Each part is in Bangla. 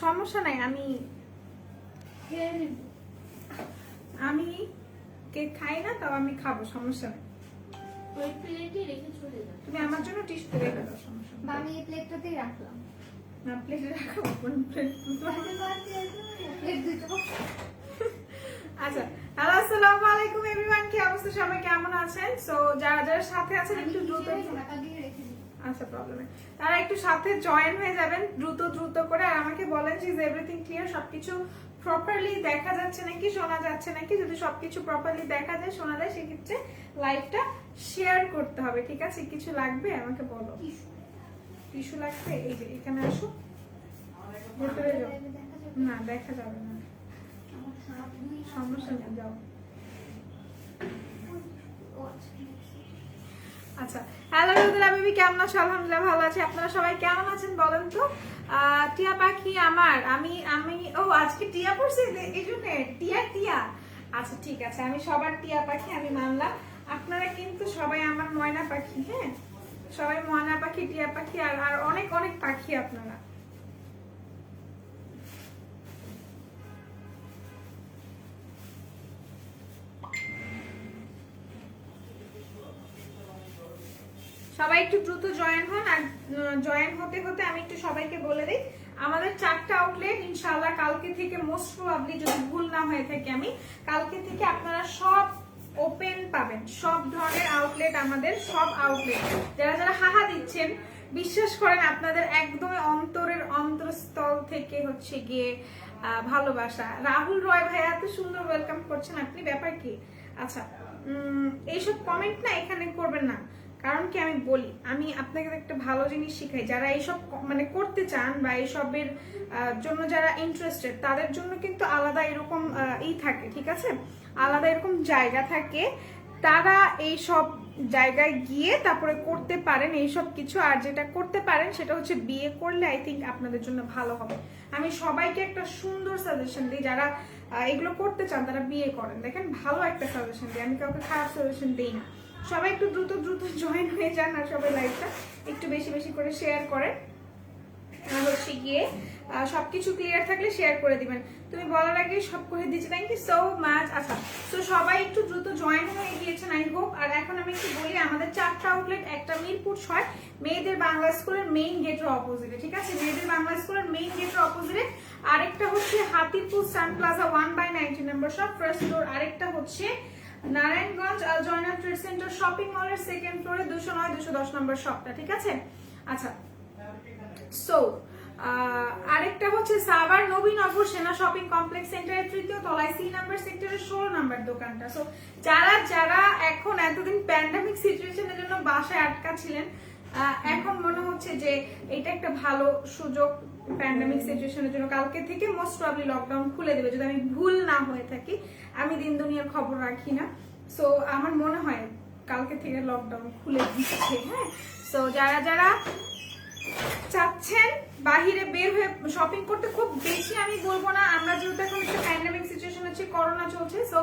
সমস্যা নাই, আমি কেক খাই না, তাও আমি খাবো, সমস্যা নেই। তুমি আমার জন্য টিস্যু রেখে দাও, সমস্যা নেই। আমি এই প্লেটটাতেই রাখলাম। না, প্লেটে রাখো, কোন প্লেট? আচ্ছা, হ্যালো, আসসালামু আলাইকুম এভরিওয়ান, কি অবস্থা, সবাই কেমন আছেন? সো যারা যারা সাথে আছেন একটু দ্রুত, আচ্ছা প্রবলেম নেই, তারা একটু সাথে জয়েন হয়ে যাবেন দ্রুত দ্রুত করে, আর আমাকে বলেন যে এভরিথিং ক্লিয়ার, সবকিছু প্রপারলি দেখা যাচ্ছে নাকি, শোনা যাচ্ছে নাকি। যদি সবকিছু প্রপারলি দেখা যায়, শোনা যায়, সেক্ষেত্রে লাইভটা শেয়ার করতে হবে, ঠিক আছে? কিছু লাগবে আমাকে বলো। টিস্যু লাগবে? এই যে এখানে আসো, ভেতরে যাও। না, দেখা যাবে না, সমস্যা নেই, যাও। আচ্ছা, হ্যালো রুদুলা বেবি, কেমন আছো? আলহামদুলিল্লাহ ভালো আছি। আপনারা সবাই কেমন আছেন বলেন তো? টিয়া পাখি আমার, আমি ও আজকে টিয়া পড়ছি, এই জন্য টিয়া। আচ্ছা ঠিক আছে, আমি সবার টিয়া পাখি, আমি মানলাম। আপনারা কিন্তু সবাই আমার ময়না পাখি, হ্যাঁ, সবাই ময়না পাখি, টিয়া পাখি, আর অনেক অনেক পাখি আপনারা। সবাই একটু দ্রুত জয়েন হন, আর জয়েন হতে হতে আমি একটু সবাইকে বলে দিই, আমাদের 4টা আউটলেট ইনশাআল্লাহ কালকে থেকে, মোস্ট প্রবাবলি যদি ভুল না হয়ে থাকে, আমি কালকে থেকে আপনারা সব ওপেন পাবেন, সব ধরনের আউটলেট, আমাদের সব আউটলেট। যারা যারা হাহা দিচ্ছেন, বিশ্বাস করেন আপনাদের একদমই অন্তরের অন্তরস্থল থেকে হচ্ছে গিয়ে ভালোবাসা। রাহুল রয় ভাই এত সুন্দর ওয়েলকাম করছেন আপনি, ব্যাপার কি? আচ্ছা, এইসব কমেন্ট না এখানে করবেন না, কারণ কি আমি বলি, আমি আপনাকে একটা ভালো জিনিস শিখাই, যারা এইসব মানে করতে চান বা এইসবের জন্য যারা ইন্টারেস্টেড, তাদের জন্য কিন্তু আলাদা এরকম থাকে, ঠিক আছে? আলাদা এরকম জায়গা থাকে, তারা এই সব জায়গায় গিয়ে তারপরে করতে পারেন এইসব কিছু। আর যেটা করতে পারেন সেটা হচ্ছে বিয়ে করলে আই থিঙ্ক আপনাদের জন্য ভালো হবে। আমি সবাইকে একটা সুন্দর সাজেশন দিই, যারা এগুলো করতে চান তারা বিয়ে করেন, দেখেন ভালো একটা সাজেশন দিই, আমি কাউকে খারাপ সাজেশন দিই না। সবাই একটু দ্রুত দ্রুত জয়েন হয়ে যান, আর সবাই লাইভটা একটু বেশি বেশি করে শেয়ার করেন, আর হচ্ছে গিয়ে সবকিছু ক্লিয়ার থাকলে শেয়ার করে দিবেন। তুমি বলার আগে সব করে দিচ্ছি, থ্যাংক ইউ সো মাচ। আচ্ছা, তো সবাই একটু দ্রুত জয়েন হয়ে গিয়েছেন আই হোপ। আর এখন আমি একটু বলি, আমাদের 4টা আউটলেট, একটা মিরপুর 6 মেয়েদের বাংলা স্কুলের মেইন গেটের অপোজিটে, ঠিক আছে? মেয়েদের বাংলা স্কুলের মেইন গেটের অপোজিটে। আরেকটা হচ্ছে হাতিপুর সান প্লাজা 1/90 নম্বর শপ, ফার্স্ট ফ্লোর। আরেকটা হচ্ছে নারায়ণগঞ্জ আল জয়না ট্রেড সেন্টার শপিং মলের সেকেন্ড ফ্লোরে 209-210 নম্বর শপটা, ঠিক আছে? আচ্ছা, সো আরেকটা হচ্ছে সাভার নবীনগর সেনা শপিং কমপ্লেক্স সেন্টারের 3য় তলায় C নাম্বার সেক্টরের 16 নাম্বার দোকানটা। সো যারা যারা এখন এতদিন প্যান্ডেমিক সিচুয়েশনের জন্য বাসায় আটকা ছিলেন, এখন মনে হচ্ছে যে এটা একটা ভালো সুযোগ প্যান্ডেমিক সিচুয়েশনের জন্য। কালকে থেকে মোস্ট প্রবাবলি লকডাউন খুলে দেবে, যদি আমি ভুল না হয়ে থাকি, আমি দিন দুনিয়ার খবর রাখি না। সো আমার মনে হয় কালকে থেকে লকডাউন খুলে দিচ্ছে, হ্যাঁ। সো যারা যারা চাচ্ছেন বাহিরে বের হয়ে শপিং করতে, খুব বেশি আমি বলবো না, আমরা যেহেতু এখন একটা প্যান্ডেমিক সিচুয়েশন আছে, করোনা চলছে, সো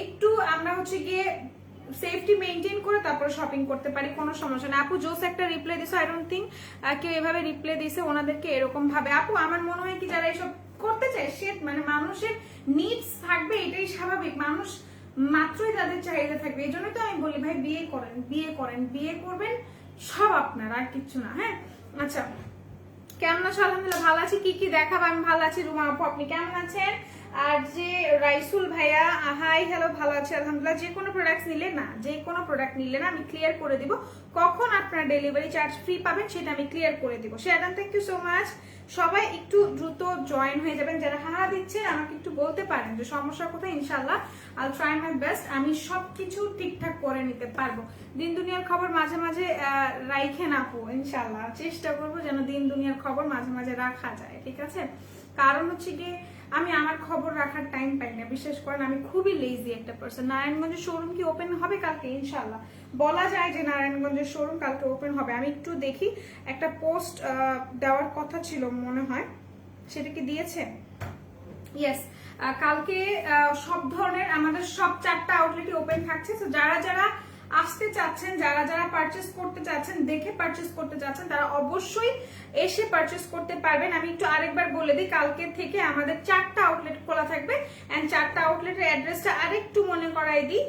একটু আমরা হচ্ছে গিয়ে সেফটি মেইনটেইন করে তারপরে শপিং করতে পারি, কোনো সমস্যা না। আপু জোস একটা রিপ্লাই দিছে, আই ডোন্ট থিঙ্ক কেউ এভাবে রিপ্লাই দিছে ওনাদেরকে এরকম ভাবে। আপু আমার মনে হয় কি, যারা এসব করতে চায়, সে মানে মানুষের নিডস থাকবে, এটাই স্বাভাবিক, মানুষ মাত্রই তাদের চাহিদা থাকবে। এই জন্যই তো আমি বলি ভাই বিয়ে করেন, বিয়ে করেন, বিয়ে করবেন সব আপনার, আর কিচ্ছু না, হ্যাঁ। আচ্ছা, কেমন আছো? আলহামদুলিল্লাহ ভালো আছি। কি কি দেখাবো? আমি ভালো আছি। রুমা আপু আপনি কেমন আছেন? আর যে রাইসুল ভাইয়া, হাই হ্যালো, ভালো আছে আলহামদুলিল্লাহ। যে কোনো প্রোডাক্ট নিলে না, যে কোনো প্রোডাক্ট নিলে না, আমি ক্লিয়ার করে দিব কখন আপনার ডেলিভারি চার্জ ফ্রি পাবেন, সেটা আমি ক্লিয়ার করে দিব। Share, thank you so much. সবাই একটু দ্রুত জয়েন হয়ে যাবেন, যারা হাহা দিচ্ছেন আমাকে একটু বলতে পারেন যে সমস্যা কোথায়। ইনশাল্লাহ আই ট্রাই মাই বেস্ট, আমি সবকিছু ঠিকঠাক করে নিতে পারবো। দিন দুনিয়ার খবর মাঝে মাঝে রাইখেন আপু, ইনশাল্লাহ চেষ্টা করবো যেন দিন দুনিয়ার খবর মাঝে মাঝে রাখা যায়, ঠিক আছে? কারণ হচ্ছে কি, আমি আমার খবর রাখার টাইম পাই না, বিশ্বাস করেন আমি খুবই লেজি একটা পার্সন। নারায়ণগঞ্জের শোরুম কি ওপেন হবে কালকে? ইনশাল্লাহ বলা যায় যে নারায়ণগঞ্জের শোরুম কালকে ওপেন হবে। আমি একটু দেখি, একটা পোস্ট দেওয়ার কথা ছিল মনে হয়, সেটা কি দিয়েছে? ইয়েস, কালকে সব ধরনের আমাদের সব 4টা আউটলেটই ওপেন থাকছে। তো যারা যারা আসতে চাচ্ছেন, যারা যারা পারচেস করতে চাচ্ছেন, দেখে পারচেস করতে চাচ্ছেন, তারা অবশ্যই এসে পারচেস করতে পারবেন। আমি একটু আরেকবার বলে দিই, কালকে থেকে আমাদের 4টা আউটলেট খোলা থাকবে। এন্ড 4টা আউটলেটের অ্যাড্রেসটা আরেকটু মনে করাই দিই।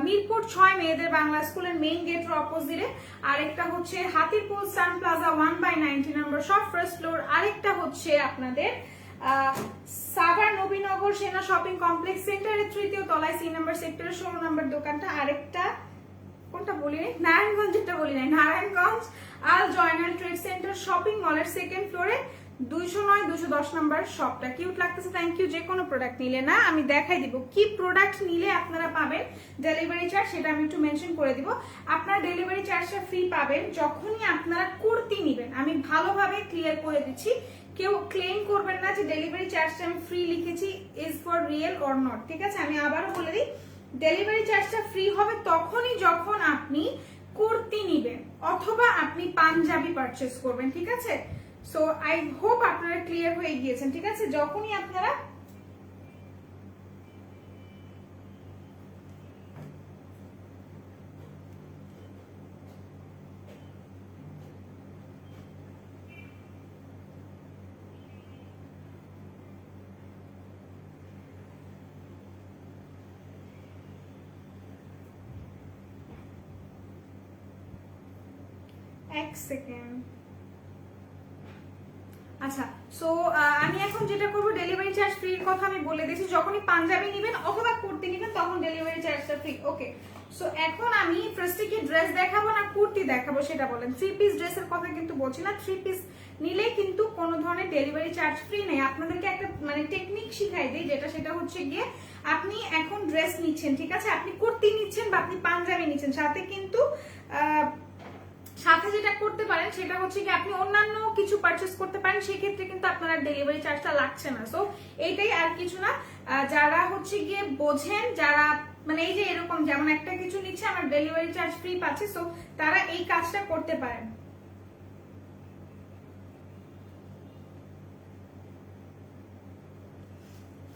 মিরপুর 6 মেয়েদের বাংলা স্কুলের মেইন গেটের অপোজিটে, আরেকটা হচ্ছে হাতিরপুল সান প্লাজা 1/90 নম্বর শপ ফার্স্ট ফ্লোর, আরেকটা হচ্ছে আপনাদের সাভার নবীনগর সেনা শপিং কমপ্লেক্স সেন্টারের 3য় তলায় 3 নম্বর সেক্টরের 16 নম্বর দোকানটা, আরেকটা কোনটা বলি নাই, নারায়ণগঞ্জেরটা বলি নাই, নারায়ণগঞ্জ আল জয়নাল ট্রেড সেন্টার শপিং মলের 2nd ফ্লোরে 209-210 নম্বর শপটা। কিউট লাগতেছে, থ্যাংক ইউ। যে কোনো প্রোডাক্ট নিলে না, আমি দেখাই দিব কি প্রোডাক্ট নিলে আপনারা পাবেন ডেলিভারি চার্জ, সেটা আমি একটু মেনশন করে দিব। আপনারা ডেলিভারি চার্জটা ফ্রি পাবেন যখনই আপনারা কুর্তি নেবেন। আমি ভালোভাবে ক্লিয়ার করে দিচ্ছি, কেউ ক্লেম করবেন না যে ডেলিভারি চার্জটা আমি ফ্রি লিখেছি, is for real or not, ঠিক আছে? আমি আবারও বলে দিই, ডেলিভারি চার্জটা ফ্রি হবে তখনই যখন আপনি কুর্তি নেবেন অথবা আপনি পাঞ্জাবি পারচেস করবেন, ঠিক আছে? সো আই হোপ আপনারা ক্লিয়ার হয়ে গিয়েছেন, ঠিক আছে? যখনই আপনারা এক সেকেন্ড। আচ্ছা, সো আমি এখন যেটা করবো, ডেলিভারি চার্জ ফ্রির কথা আমি বলে দিয়েছি। যখনই পাঞ্জাবি নেবেন অথবা কুর্তি নেবেন তখন ডেলিভারি চার্জটা ফ্রি। ওকে, সো এখন আমি ফার্স্টে কি ড্রেস দেখাবো না কুর্তি দেখাবো সেটা বলেন। 3 পিস ড্রেসের কথা কিন্তু বলছি না, 3 পিস নিলে কিন্তু কোনো ধরনের ডেলিভারি চার্জ ফ্রি নেই। আপনাদেরকে একটা মানে টেকনিক শিখাই দিই, সেটা হচ্ছে গিয়ে আপনি এখন ড্রেস নিচ্ছেন, ঠিক আছে? আপনি কুর্তি নিচ্ছেন বা আপনি পাঞ্জাবি নিচ্ছেন, সাথে কিন্তু সাথে যেটা করতে পারেন সেটা হচ্ছে কি আপনি অন্যান্য কিছু পারচেস করতে পারেন, সেক্ষেত্রে কিন্তু আপনার ডেলিভারি চার্জটা লাগছে না। সো এইটাই, আর কিছু না। যারা হচ্ছে গিয়ে বোঝেন, যারা মানে এই যে এরকম যেমন একটা কিছু নিচ্ছে আমার ডেলিভারি চার্জ ফ্রি পাচ্ছে, সো তারা এই কাজটা করতে পারেন।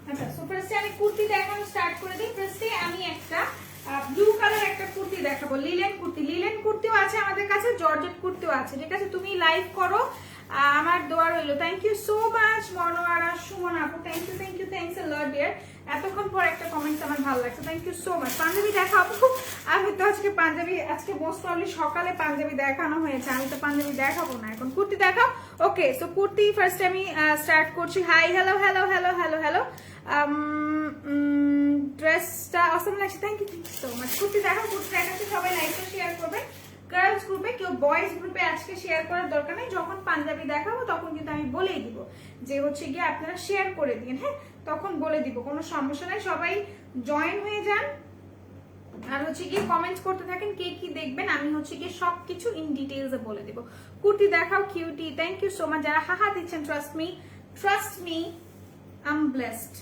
আচ্ছা, সো ফার্স্টে আমি কুর্তি দেখানো স্টার্ট করে দিই। ফার্স্টে আমি একটা ব্লু কালার একটা কুর্তি দেখাবো, লিলেন কুর্তি। লিলেন কুর্তিও আছে আমাদের কাছে, জর্জেট কুর্তিও আছে, ঠিক আছে? তুমি লাইভ করো, আমার দোয়া রইলো। Thank you so much Monowara Sumon আপু, thank you thanks a lot dear. এতক্ষণ পর একটা কমেন্টস আমার ভালো লাগছে, thank you so much. Punjabi দেখাবো, আমি তো আজকে পাঞ্জাবি, আজকে মোস্ট প্রবলি সকালে পাঞ্জাবি দেখানো হয়েছে, আমি তো পাঞ্জাবি দেখাবো না, এখন কুর্তি দেখাও। ওকে, সো কুর্তি ফার্স্টে আমি স্টার্ট করছি। Hi, hello hello hello hello hello, ড্রেসটা অসম লাগছে, thank you so much. Kurti দেখো, কুর্তি দেখাচ্ছি, সবাই লাইভটা শেয়ার করবে গার্লস গ্রুপে, কেউ বয়েজ গ্রুপে আজকে শেয়ার করার দরকার নেই। যখন পাঞ্জাবি দেখাবো তখন কিন্তু আমি বলেই দিব যে হচ্ছে গিয়ে আপনারা শেয়ার করে দিন, হ্যাঁ? তখন বলে দিব, কোনো সমস্যা নাই। সবাই জয়েন হয়ে যান আর হচ্ছে গিয়ে কমেন্টস করতে থাকেন কে কি দেখবেন, আমি হচ্ছে গিয়ে সবকিছু ইন ডিটেইলসে বলে দিব। কুর্তি দেখাও, cutie, thank you so much. যারা হাহা দিচ্ছেন, trust me I am blessed,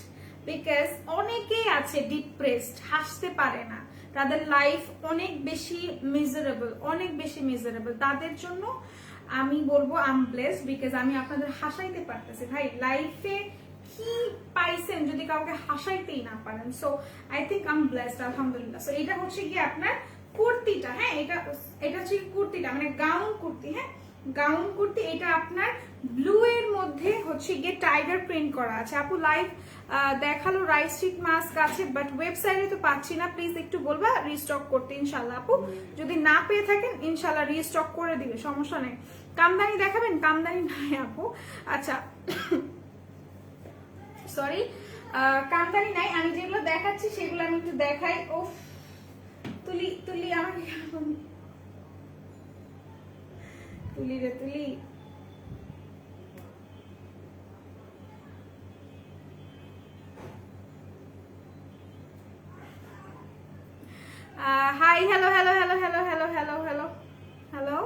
because অনেকেই আছে ডিপ্রেসড, হাসতে পারে না, তাদের লাইফ অনেক বেশি মিজারেবল, তাদের জন্য আমি বলবো আই এম ব্লেসড, বিকজ আমি আপনাদের হাসাইতে পারতেছি। ভাই, লাইফে কি পাইছেন যদি কাউকে হাসাইতেই না পারেন? So I think I am blessed, আলহামদুলিল্লাহ। সো এটা হচ্ছে গিয়ে আপনার কুর্তিটা, হ্যাঁ? এটা হচ্ছে কুর্তিটা, মানে গাউন কুর্তি, হ্যাঁ? গাউন কুর্তি, এটা আপনার ব্লু এর মধ্যে হচ্ছে গিয়ে টাইগার প্রিন্ট করা আছে। আপু লাইভ দেখালো রাইস স্টিক মাস্ক আছে, বাট ওয়েবসাইটে তো পাচ্ছি না, প্লিজ একটু বলবা রিস্টক করতে ইনশাল্লাহ। আপু যদি না পেয়ে থাকেন ইনশাল্লাহ রিস্টক করে দিবে, সমস্যা নেই। কামদানি দেখাবেন? কামদানি নাই আপু, আচ্ছা সরি, কামদানি নাই। আমি যেগুলো দেখাচ্ছি সেগুলো আমি একটু দেখাই। ও তুলি আমাকে তুলি রে Tuli, hi, hello hello hello hello hello hello hello hello,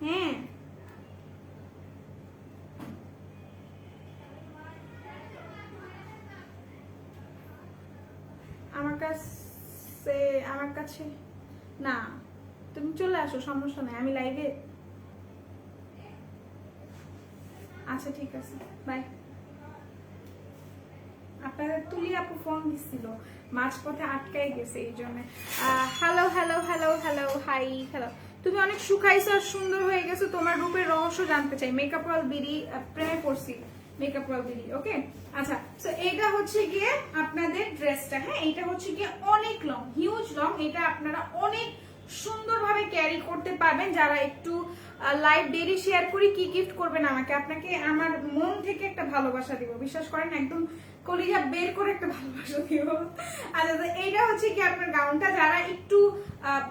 হ্যাঁ আমার কাছে না, তুমি চলে আসো, সমস্যা নাই, আমি লাইভে। আচ্ছা ঠিক আছে, বাই। আপনাদের তুলি আপু ফোন দিছিল, মাঝপথে আটকাই গেছে এই জন্য। Hello hello hello hello, hi hello. তুমি অনেক শুকাইছো আর সুন্দর হয়ে গেছো, তোমার রূপের রহস্য জানতে চাই। মেকআপ ওয়াল বিডি প্রেমে পড়ছি, মেকআপ ওয়াল বিডি। ওকে আচ্ছা, তো এটা হচ্ছে গিয়ে আপনাদের ড্রেসটা। হ্যাঁ, এটা হচ্ছে গিয়ে অনেক লং, হিউজ লং। এটা আপনারা অনেক সুন্দরভাবে ক্যারি করতে পারবেন। যারা একটু লাইভ ডেইলি শেয়ার করি কি গিফট করবেন আমাকে, আপনাকে আমার মন থেকে একটা ভালোবাসা দিব, বিশ্বাস করেন, একদম কলিজা বের করে একটা ভালোবাসা দিব। আচ্ছা, তো এইটা হচ্ছে কি আপনার গাউনটা, যারা একটু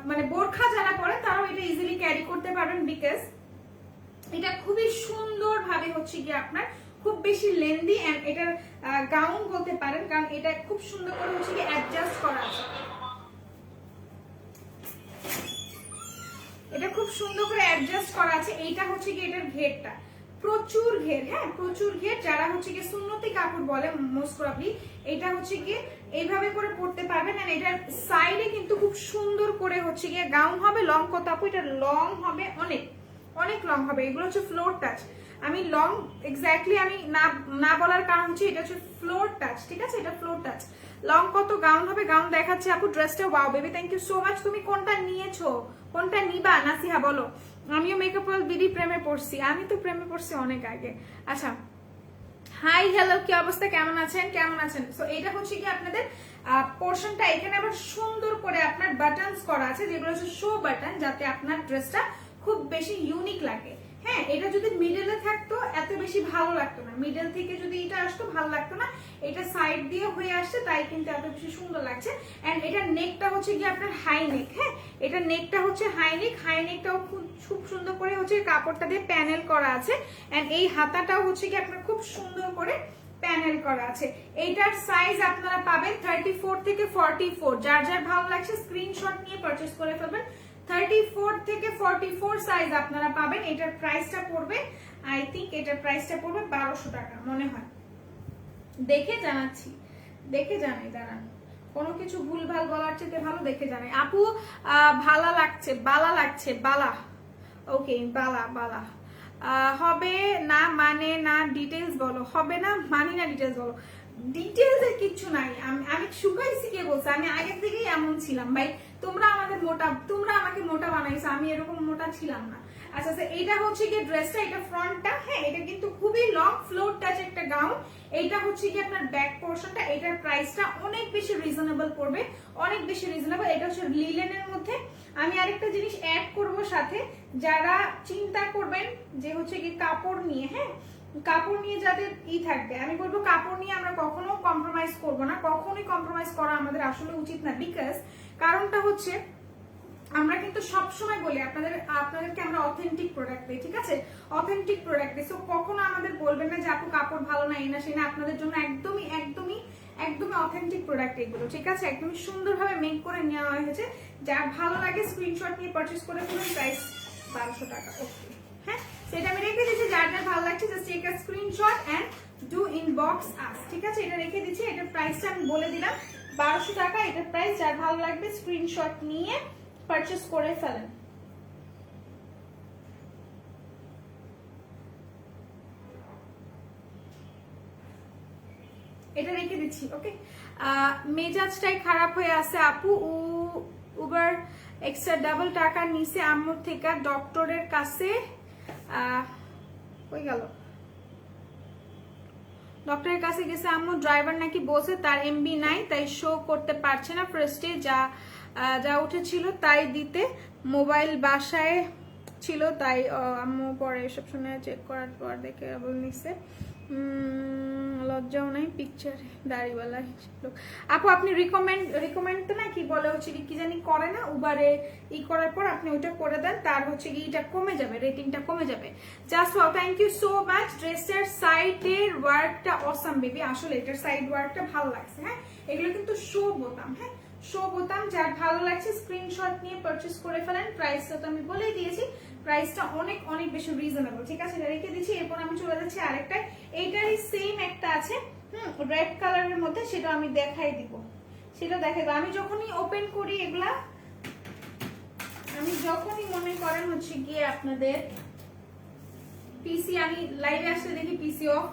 মানে বোরখা যারা পরে তারাও এটা ইজিলি ক্যারি করতে পারবেন, বিকজ এটা খুবই সুন্দর ভাবে হচ্ছে কি আপনার খুব বেশি লেন্দি এন্ড এটার গাউন বলতে পারেন, কারণ এটা খুব সুন্দর করে হচ্ছে কি অ্যাডজাস্ট করা আছে। এটা খুব সুন্দর করে অ্যাডজাস্ট করা আছে। এইটা হচ্ছে কি এটার ঘেরটা প্রচুর ঘের, হ্যাঁ প্রচুর ঘের। যারা হচ্ছে কি সুন্নতি কাপড় বলে মোস্ট প্রবাবলি এটা হচ্ছে কি এইভাবে করে পড়তে পারবেন। এন্ড এটার সাইডে কিন্তু খুব সুন্দর করে হচ্ছে কি গাউন হবে। লং কত আপু? এটা লং হবে অনেক অনেক লং হবে। এগুলো হচ্ছে ফ্লোর টাচ। আমি লং এক্স্যাক্টলি আমি না বলার কারণ হচ্ছে এটা হচ্ছে ফ্লোর টাচ, ঠিক আছে? এটা ফ্লোর টাচ। লং কত গাউন হবে? গাউন দেখাচ্ছে আপু ড্রেসটা। Wow baby, thank you so much. তুমি কোনটা নিয়েছো, কোনটা নিবা নাসিহা বলো? আমিও মেকআপ ওয়াল বিডি প্রেমে পড়ছি, আমি তো প্রেমে পড়ছি অনেক আগে। আচ্ছা, হাই হ্যালো, কি অবস্থা, কেমন আছেন কেমন আছেন? সো এটা হচ্ছে কি আপনাদের পোর্শনটা। এখানে আবার সুন্দর করে আপনার বাটনস করা আছে, যেগুলো হচ্ছে শো বাটন, যাতে আপনার ড্রেসটা খুব বেশি ইউনিক লাগে। হ্যাঁ, এটা যদি মিডলে থাকতো এত বেশি ভালো লাগতো না, মিডল থেকে যদি এটা আসতো ভালো লাগতো না। এটা সাইড দিয়ে হয়ে আসছে তাই কিন্তু এত বেশি সুন্দর লাগছে। এন্ড এটার নেকটা হচ্ছে কি আপনার হাই নেক। হ্যাঁ, এটার নেকটা হচ্ছে হাই নেক। হাই নেকটাও খুব সুন্দর করে হচ্ছে কাপড়টা দিয়ে প্যানেল করা আছে। এন্ড এই হাতাটাও হচ্ছে কি আপনার খুব সুন্দর করে প্যানেল করা আছে। এইটার সাইজ আপনারা পাবেন 34 থেকে 44। যার যার ভালো লাগছে স্ক্রিনশট নিয়ে পারচেজ করে ফেলবেন। 34 থেকে 44 সাইজ আপনারা পাবেন। এটার প্রাইসটা পড়বে, আই থিংক এটার প্রাইসটা পড়বে 1200 টাকা মনে হয়। দেখে জানাচ্ছি, দেখে জানাই, দাঁড়ান, কোনো কিছু ভুলভাল বলার চেয়ে ভালো দেখে জানাই। আপু ভালো লাগছে, বালা লাগছে, বালা। ওকে, বালা বালা হবে না মানে না, ডিটেলস বলো। হবে না মানি না, ডিটেলস বলো। ডিটেলস এর কিছু নাই। আমি শুকাইছি কে বলছে? আমি আগের থেকেই এমন ছিলাম ভাই। তোমরা আমাকে মোটা বানাইছো, আমি এরকম মোটা ছিলাম না। আচ্ছা আচ্ছা, এটা হচ্ছে কি ড্রেসটা, এটা ফ্রন্টটা। হ্যাঁ, এটা কিন্তু খুবই লং ফ্লোর টাচ একটা গাউন। এইটা হচ্ছে কি আপনার ব্যাক পোর্শনটা। এটার প্রাইসটা অনেক বেশি রিজনেবল পড়বে, অনেক বেশি রিজনেবল। এটা হচ্ছে লিলেনের মধ্যে। আমি আরেকটা জিনিস অ্যাড করব সাথে, যারা চিন্তা করবেন যে হচ্ছে কি কাপড় নিয়ে, হ্যাঁ কাপড় নিয়ে যাদের থাকবে, আমি বলবো কাপড় নিয়ে আমরা কখনো কম্প্রোমাইজ করব না। কখনোই কম্প্রোমাইজ করা আমাদের আসলে উচিত না। বিকজ কারণটা হচ্ছে আমরা কিন্তু সবসময় বলি আপনাদেরকে আমরা অথেন্টিক প্রোডাক্ট দিই, ঠিক আছে? অথেন্টিক প্রোডাক্ট দিই। সো কখনো আমাদের বলবেন না যে আপু কাপড় ভালো না, এই না সেই না। আপনাদের জন্য একদমই একদমই একদমই অথেন্টিক প্রোডাক্ট এগুলো, ঠিক আছে? একদমই সুন্দরভাবে মেক করে নেওয়া হয়েছে। যার ভালো লাগে স্ক্রিনশট নিয়ে পারচেজ করে ফেলুন। প্রাইস 1200 টাকা। ওকে, হ্যাঁ সেটা আমি রেখে দিচ্ছি। যার যার ভালো লাগছে just take a screenshot and do inbox us, ঠিক আছে? এটা রেখে দিচ্ছি। এটার প্রাইসটা আমি বলে দিলাম 1200 টাকা। এটার প্রাইস যার ভালো লাগবে স্ক্রিনশট নিয়ে পারচেজ করে ফেলেন। এটা রেখে দিচ্ছি। ওকে, মেজাজটাই খারাপ হয়ে আছে আপু। উবার এক্সট্রা ডাবল টাকা নিচে আম্মুর থেকে ডক্টরের কাছে কই গেল, ডক্টরের কাছে গেছে আম্মু। ড্রাইভার নাকি বসে তার এমবি নাই, তাই শো করতে পারছে না। ফার্স্টে যা উঠেছিল তাই দিতে, মোবাইল বাসায় ছিল তাই। আম্মু পরে এসব শুনে চেক করার পর দেখে বল নিছে। লজ্জাও নাই, পিকচার দাড়িওয়ালা লোক। আপু আপনি রিকমেন্ড তো না কি বলে হচ্ছে কি জানি করে না, উবারে করার পর আপনি ওইটা করে দেন, তার হচ্ছে কি এটা কমে যাবে, রেটিংটা কমে যাবে। Just wow, thank you so much. ড্রেসের সাইডের ওয়ার্কটা অসাম বেবি, আসলে এটার সাইড ওয়ার্কটা ভালো লাগছে। হ্যাঁ, এগুলো কিন্তু শো বোতাম। হ্যাঁ, শো বোতাম। যার ভালো লাগছে স্ক্রিনশট নিয়ে পারচেজ করে ফেলেন। প্রাইসটা তো আমি বলেই দিয়েছি, প্রাইসটা অনেক অনেক বেশি রিজনেবল, ঠিক আছে? এটা রেখে দিচ্ছি। এরপর আমি চলে যাচ্ছি আরেকটা। এইটারই সেম একটা আছে রেড কালারের মধ্যে, সেটা আমি দেখাই দিব। সেটা দেখাবো। আমি যখনই ওপেন করি এগুলা, আমি যখনই মনে করেন হচ্ছে গিয়ে আপনাদের পিসি, আমি লাইভে আসলে দেখি পিসি অফ,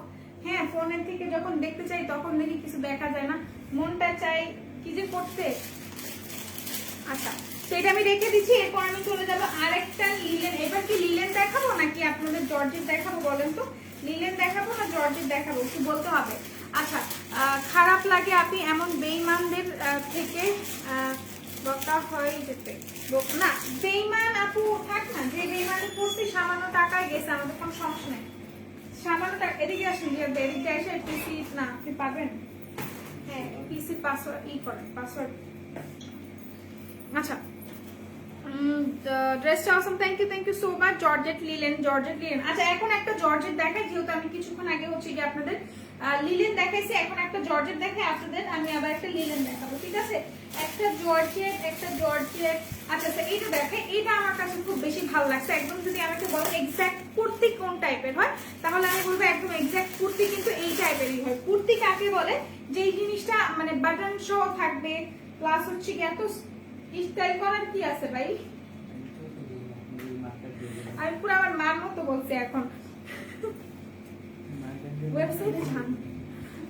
হ্যাঁ ফোনের থেকে যখন দেখতে চাই তখন দেখি কিছু দেখা যায় না, মনটা চাই কি যে করতে। আচ্ছা তো এটা আমি রেখে দিচ্ছি, এরপর আমি চলে যাবো আরেকটা লিলেন। এবার কি লিলেন দেখাবো নাকি আপনাদের জর্জেট দেখাবো বলেন তো? লিলেন দেখাবো না জর্জেট দেখাবো একটু বলতে হবে। আচ্ছা খারাপ লাগে আপনি এমন বেঈমানদের থেকে বকা হয় যেতে না, বেঈমান আপু থাক না, যে বেঈমানি করছি সামান্য টাকায় গেছে, আমাদের কোনো সমস্যা নেই। সামান্য টাকা, এদিকে আসেন, এদিকে এসে পিসি না আপনি পাবেন, হ্যাঁ পিসি পাসওয়ার্ড করেন, পাসওয়ার্ড। আচ্ছা ড্রেসটা awesome, thank you so much. Georgette linen, georgette linen. আচ্ছা এখন একটা জর্জেট দেখাই, যেহেতু আমি কিছুক্ষণ আগে হচ্ছে কি আপনাদের লিলেন দেখাইছি, এখন একটা জর্জেট দেখাই আপনাদের, আমি আবার একটা লিলেন দেখাবো, ঠিক আছে? একটা জর্জেট, একটা জর্জেট। আচ্ছা আচ্ছা এইটা দেখাই, এইটা আমার কাছে খুব বেশি ভালো লাগছে। একদম যদি আমাকে বলো এক্স্যাক্ট কুর্তি কোন টাইপের হয়, তাহলে আমি বলবো একদম এক্স্যাক্ট কুর্তি কিন্তু এই টাইপেরই হয়। কুর্তি কাকে বলে? যেই জিনিসটা মানে বাটন সহ থাকবে, প্লাস হচ্ছে কি এত স্টাইল করার কি আছে ভাই? আমি পুরো আমার মার মতো বলছি এখন। ওয়েবসাইটে যান।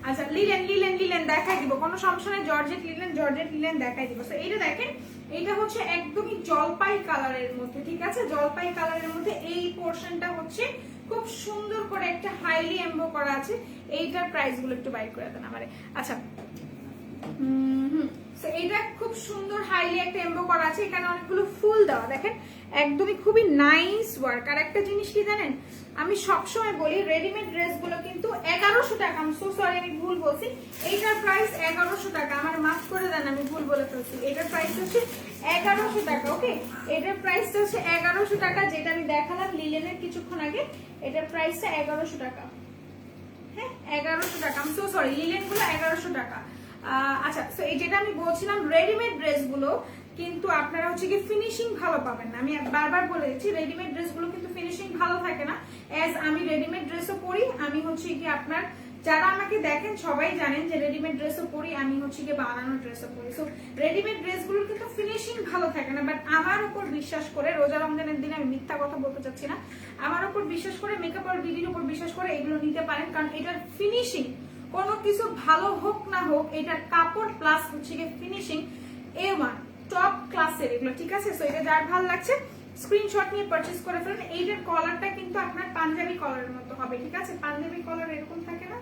আচ্ছা লিলেন লিলেন লিলেন দেখাই দিব, কোনো সমস্যা নেই। জর্জেট লিলেন, জর্জেট লিলেন দেখাই দিব। সো এইটা দেখেন, এইটা হচ্ছে একদমই জলপাই কালারের মধ্যে, ঠিক আছে? জলপাই কালারের মধ্যে এই পোরশনটা হচ্ছে খুব সুন্দর করে একটা হাইলি এমবো করা আছে। এইটার প্রাইস গুলো একটু বাইর করে দেন আমারে। আচ্ছা এইটা খুব সুন্দর হাইলি একটা এমবো করা আছে, এখানে অনেকগুলো ফুল দেওয়া, দেখেন একদমই খুবই নাইস ওয়ার্ক। আর একটা জিনিস কি জানেন, আমি সবসময় বলি রেডিমেড ড্রেসগুলো কিন্তু 1100 টাকা, আমি সো সরি আমি ভুল বলছি, এইটার প্রাইস 1100 টাকা, আমার মাফ করে দেন আমি ভুল বলে ফেলছি। এটার প্রাইস হচ্ছে 1100 টাকা, ওকে? এটার প্রাইসটা হচ্ছে 1100 টাকা, যেটা আমি দেখালাম লিলেনের কিছুক্ষণ আগে, এটার প্রাইসটা 1100 টাকা, হ্যাঁ 1100 টাকা, আমি সো সরি, লিলেন গুলো 1100 টাকা। আচ্ছা তো এই যেটা আমি বলছিলাম রেডিমেড ড্রেসগুলো কিন্তু আপনারা হচ্ছে কি ফিনিশিং ভালো পাবেন না, আমি বারবার বলে দিচ্ছি রেডিমেড ড্রেসগুলো কিন্তু ফিনিশিং ভালো থাকে না। অ্যাজ আমি রেডিমেড ড্রেসও পরি, আমি হচ্ছে কি আপনার যারা আমাকে দেখেন সবাই জানেন যে রেডিমেড ড্রেসও পরি, আমি হচ্ছে কি বানানো ড্রেসও পরি। সো রেডিমেড ড্রেসগুলোর কিন্তু ফিনিশিং ভালো থাকে না, বাট আমার উপর বিশ্বাস করে, রোজা রমজানের দিনে আমি মিথ্যা কথা বলতে চাচ্ছি না, আমার উপর বিশ্বাস করে, মেকআপ আর বিডির উপর বিশ্বাস করে এগুলো নিতে পারেন, কারণ এটার ফিনিশিং কোনো কিছু ভালো হোক না হোক, এটার কাপড় প্লাস হচ্ছে গিয়ে ফিনিশিং A1 টপ ক্লাসের এগুলো, ঠিক আছে? সো এটা যার ভালো লাগছে স্ক্রিনশট নিয়ে পারচেজ করে ফেলুন। এইটার কলারটা কিন্তু আপনার পাঞ্জাবি কলারের মতো হবে, ঠিক আছে? পাঞ্জাবি কলার এরকম থাকে না,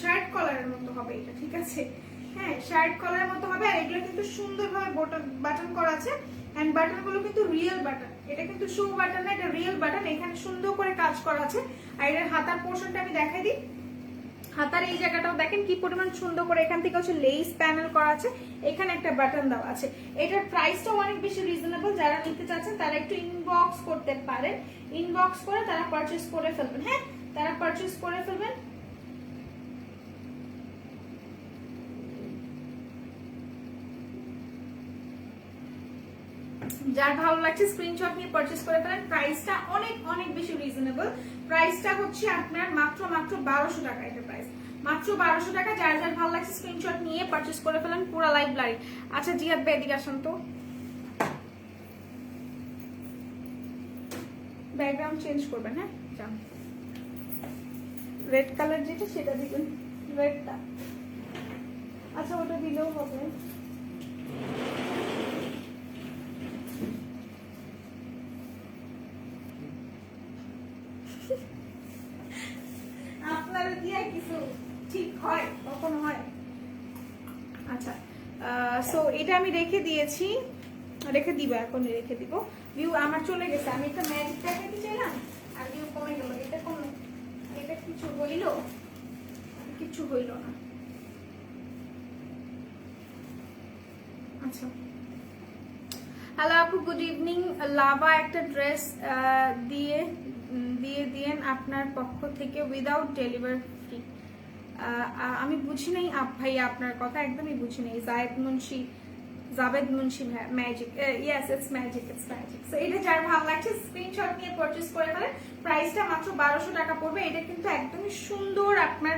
শার্ট কলারের মতো হবে এটা, ঠিক আছে? হ্যাঁ শার্ট কলারের মতো হবে। আর এগুলো কিন্তু সুন্দরভাবে বাটন করা আছে, এন্ড বাটন গুলো কিন্তু রিয়েল বাটন, এটা কিন্তু শো বাটন না, এটা রিয়েল বাটন, এখানে সুন্দর করে কাজ করা আছে। আর এর হাতার পোর্শনটা আমি দেখাই দিই, হাতার এই জায়গাটাও দেখেন কি পরিমাণ সুন্দর করে, এখান থেকে হচ্ছে লেস প্যানেল করা আছে, এখানে একটা বাটন দেওয়া আছে। এটার প্রাইসটাও অনেক বেশি রিজনেবল, যারা নিতে চাচ্ছেন তারা একটু ইনবক্স করতে পারেন, ইনবক্স করে তারা পারচেজ করে ফেলবেন, হ্যাঁ তারা পারচেজ করে ফেলবেন। যার ভালো লাগছে স্ক্রিনশট নিয়ে পারচেজ করে ফেলেন। প্রাইসটা অনেক অনেক বেশি রিজনেবল, প্রাইসটা হচ্ছে আপনার মাত্র 1200 টাকা, এটা প্রাইস মাত্র 1200 টাকা। যার যার ভালো লাগছে স্ক্রিনশট নিয়ে পারচেজ করে ফেলেন পুরো লাইব্রেরি। আচ্ছা জিয়াদ ভাই এদিকে আসুন তো, ব্যাকগ্রাউন্ড চেঞ্জ করবেন, হ্যাঁ যান, রেড কালার যেটা সেটা দিবেন, রেডটা। আচ্ছা ওটা দিলেও হবে। আপনারা দিয়ে কিছু ঠিক হয় কখনো হয়? আচ্ছা সো এটা আমি রেখে দিয়েছি, রেখে দিব, এখন রেখে দিব। ভিউ আমার চলে গেছে, আমি একটা ম্যাজিক দেখাতে চাইলাম আর ভিউ কমে গেল। এটা কোন, এটা কিছু হইল? কিছু হইল না। আচ্ছা হ্যালো আপু, গুড ইভিনিং। লাভা একটা ড্রেস দিয়ে দিয়েন আপনার পক্ষ থেকে উইদাউট ডেলিভারি ফ্রি। আমি বুঝি নাই ভাইয়া আপনার কথা, একদমই বুঝি নাই। Zayed Munshi Javed Munshi magic, yes it's magic, so এটা যার ভালো লাগছে স্ক্রিনশট নিয়ে পারচেজ করে ফেলেন। প্রাইসটা মাত্র 1200 টাকা পড়বে। এটা কিন্তু একদমই সুন্দর আপনার,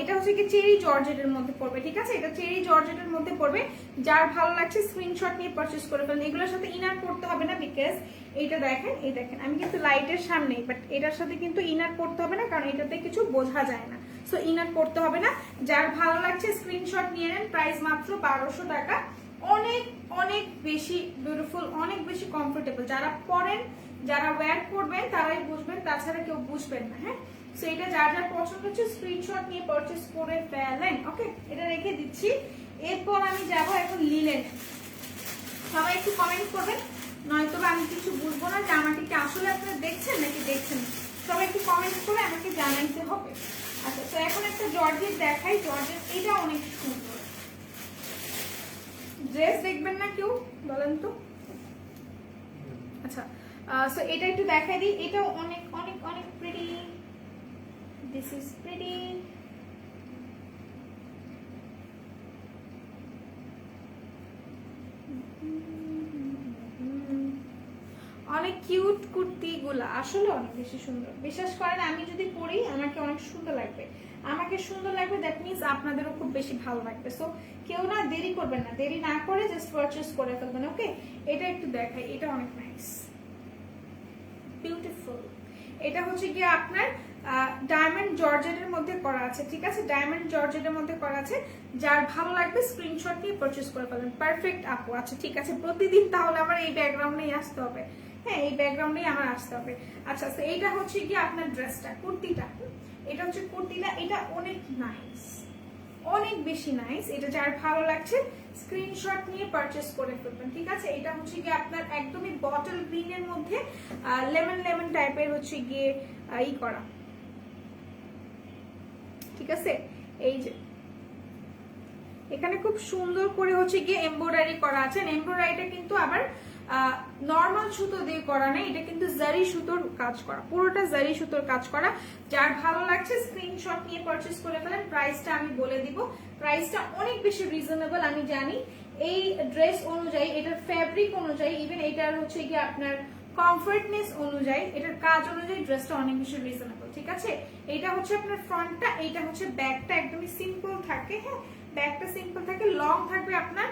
এটা হচ্ছে কি চেরি জর্জেটের মধ্যে পড়বে, ঠিক আছে? এটা চেরি জর্জেটের মধ্যে পড়বে। যার ভালো লাগছে স্ক্রিনশট নিয়ে পারচেজ করে ফেলেন। এগুলোর সাথে ইনার করতে হবে না, বিকজ এইটা দেখেন, এই দেখেন আমি কিন্তু লাইটের সামনে, বাট এটার সাথে কিন্তু ইনার করতে হবে না, কারণ এটাতে কিছু বোঝা যায় না, সো ইনার করতে হবে না। যার ভালো লাগছে স্ক্রিনশট নিয়ে নেন। প্রাইস মাত্র 1200 টাকা। অনেক অনেক বেশি বিউটিফুল, অনেক বেশি কমফোর্টেবল। যারা পরেন, যারা ওয়্যার করবেন তারাই বুঝবেন, তাছাড়া কেউ বুঝবেন না। হ্যাঁ, সো এটা যার যার পছন্দ হচ্ছে স্ক্রিনশট নিয়ে পারচেজ করে ফেলেন। ওকে, এটা রেখে দিচ্ছি। এরপর আমি যাব এখন লিলেন। সবাই একটু কমেন্ট করবেন, নয়তো আমি কিছু বুঝবো না যে আমাকে কি আসলে আপনারা দেখছেন নাকি দেখছেন। সবাই একটু কমেন্ট করে আমাকে জানাইতে হবে। আচ্ছা, তো এখন একটা জর্জেট দেখাই। জর্জেট এটা অনেক সুন্দর। ড্রেস দেখবেন না কেউ, বলেন তো? আচ্ছা, সো এটা একটু দেখাই দিই। এটাও অনেক অনেক অনেক প্রিটি। This is pretty. অনেক কিউট কুর্তি গুলা, আসলে অনেক বেশি সুন্দর। বিশ্বাস করেন, আমি যদি পরি আমাকে অনেক সুন্দর লাগবে, আমাকে সুন্দর লাগবে, দ্যাট মিনস আপনাদেরও খুব বেশি ভালো লাগবে। সো কেউ না দেরি করবেন না, দেরি না করে জাস্ট পারচেজ করে ফেলবেন। ওকে, এটা একটু দেখাই। এটা অনেক নাইস, বিউটিফুল। এটা হচ্ছে গিয়ে আপনার ডায়মন্ড জর্জেটের মধ্যে করা আছে, ঠিক আছে? ডায়মন্ড জর্জেটের মধ্যে করা আছে। যার ভালো লাগবে স্ক্রিনশট নিয়ে পারচেজ করে ফেলবেন। পারফেক্ট আপু। আচ্ছা, ঠিক আছে, প্রতিদিন তাহলে আমার এই ব্যাকগ্রাউন্ডেই আসতে হবে। হ্যাঁ, এই ব্যাকগ্রাউন্ডেই আমার আসতে হবে। আচ্ছা, তো এইটা হচ্ছে কি আপনার ড্রেসটা, কুর্তিটা। এটা হচ্ছে কুর্তিটা। এটা অনেক নাইস, অনেক বেশি নাইস। এটা যার ভালো লাগছে স্ক্রিনশট নিয়ে পারচেজ করে ফেলবেন, ঠিক আছে? এটা হচ্ছে গিয়ে আপনার একদমই বটল গ্রিনের মধ্যে লেমন লেমন টাইপের হচ্ছে গিয়ে ই করা, ঠিক আছে? এই যে এখানে খুব সুন্দর করে হচ্ছে গিয়ে এমব্রয়ডারি করা আছে। এমব্রয়ডারিটা কিন্তু আবার নর্মাল সুতো দিয়ে করা নেই, এটা কিন্তু জারি সুতোর কাজ করা, পুরোটা জারি সুতোর কাজ করা। যার ভালো লাগছে স্ক্রিনশট নিয়ে পারচেজ করে ফেলেন। প্রাইসটা আমি বলে দিব, প্রাইসটা অনেক বেশি রিজনেবল। আমি জানি এই ড্রেস অনুযায়ী, এটার ফ্যাব্রিক অনুযায়ী, ইভেন এটার হচ্ছে কি আপনার কমফর্টনেস অনুযায়ী, এটার কাজ অনুযায়ী ড্রেসটা অনেক বেশি রিজনেবল, ঠিক আছে? এটা হচ্ছে আপনার ফ্রন্টটা, এইটা হচ্ছে ব্যাকটা। একদমই সিম্পল থাকে। হ্যাঁ, ব্যাকটা সিম্পল থাকে। লং থাকবে আপনার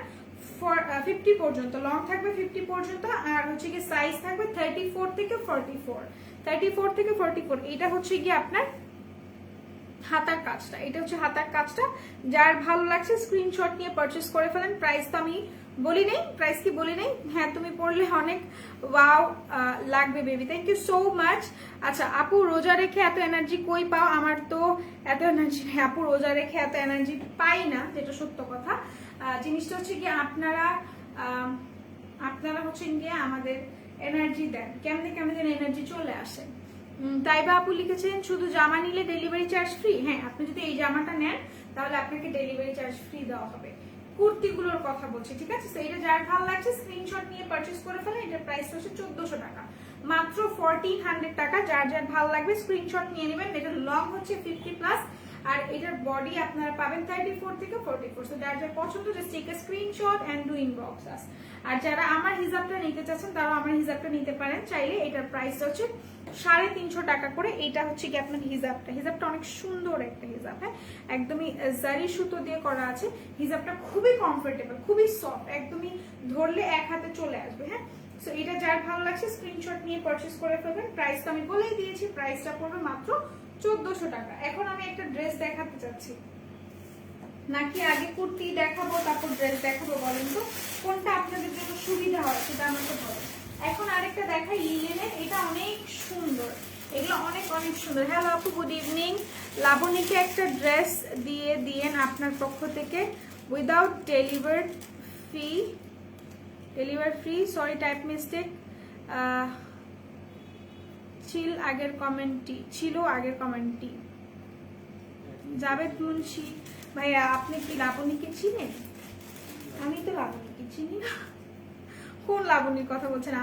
50 পর্যন্ত, লং থাকবে 50 পর্যন্ত। আর হচ্ছে কি সাইজ থাকবে 34 থেকে 44, 34 থেকে 44। এটা হচ্ছে কি আপনার হাতার কাজটা, এটা হচ্ছে হাতার কাজটা। যার ভালো লাগছে স্ক্রিনশট নিয়ে পারচেজ করে ফেলেন। প্রাইস তো আমি বলি নেই, প্রাইস কি বলি নেই? হ্যাঁ, তুমি পড়লে অনেক ওয়াও লাগবে baby. Thank you so much. আচ্ছা আপু, রোজা রেখে এত এনার্জি কই পাও? আমার তো এত এনার্জি নেই আপু, রোজা রেখে এত এনার্জি পাই না, যেটা সত্য কথা। জিনিসটা হচ্ছে কি আপনারা হচ্ছে গিয়ে আমাদের এনার্জি দেন, কেমনে কেমনে যেন এনার্জি চলে আসে। তাইবা আপু লিখেছেন শুধু জামা নিলে ডেলিভারি চার্জ ফ্রি। হ্যাঁ, আপনি যদি এই জামাটা নেন তাহলে আপনাকে ডেলিভারি চার্জ ফ্রি দেওয়া হবে। কুর্তিগুলোর কথা বলছি, ঠিক আছে? তো এটা যার ভালো লাগছে স্ক্রিনশট নিয়ে পারচেজ করে ফেলেন। এটার প্রাইস হচ্ছে 1400 টাকা, মাত্র 1400 টাকা। যার যার ভালো লাগবে স্ক্রিনশট নিয়ে নেবেন। এটার লং হচ্ছে 50+, আর এটার বডি আপনারা পাবেন 34 থেকে 44। সো যার যার পছন্দ just take a screenshot and do inbox us. আর যারা আমার হিসাবটা নিতে চাচ্ছেন তারা আমার হিসাবটা নিতে পারেন চাইলে। এটার প্রাইস হচ্ছে 350 টাকা করে। এটা হচ্ছে কি আপনার হিজাবটা অনেক সুন্দর একটা হিজাব। হ্যাঁ, একদমই জারি সুতো দিয়ে করা আছে। হিজাবটা খুবই কমফোর্টেবল, খুবই সফট, একদমই ধরলে এক হাতে চলে আসবে। হ্যাঁ, সো এটা যার ভালো লাগছে স্ক্রিনশট নিয়ে পারচেজ করে ফেলবেন। প্রাইসটা আমি বলেই দিয়েছি, প্রাইসটা পড়বে মাত্র 1400 টাকা। এখন আমি একটা ড্রেস দেখাতে চাচ্ছি, নাকি আগে কুর্তি দেখাবো তারপর ড্রেস দেখাবো? বলেন তো কোনটা আপনাদের জন্য সুবিধা হয়, সেটা আমাকে বলেন। এখন আরেকটা দেখাই লিলেনের। এটা অনেক সুন্দর, এগুলো অনেক অনেক সুন্দর। হ্যালো আপু, গুড ইভিনিং। লাবণীকে একটা ড্রেস দিয়ে দিয়েন আপনার পক্ষ থেকে without deliver free. Sorry, type mistake ছিল আগের কমেন্টটি। জাবেদ মুন্সি ভাইয়া, আপনি কি লাবণীকে চিনেন? আমি তো লাবণীকে চিনি না। কোন লাবণীর কথা বলছেন?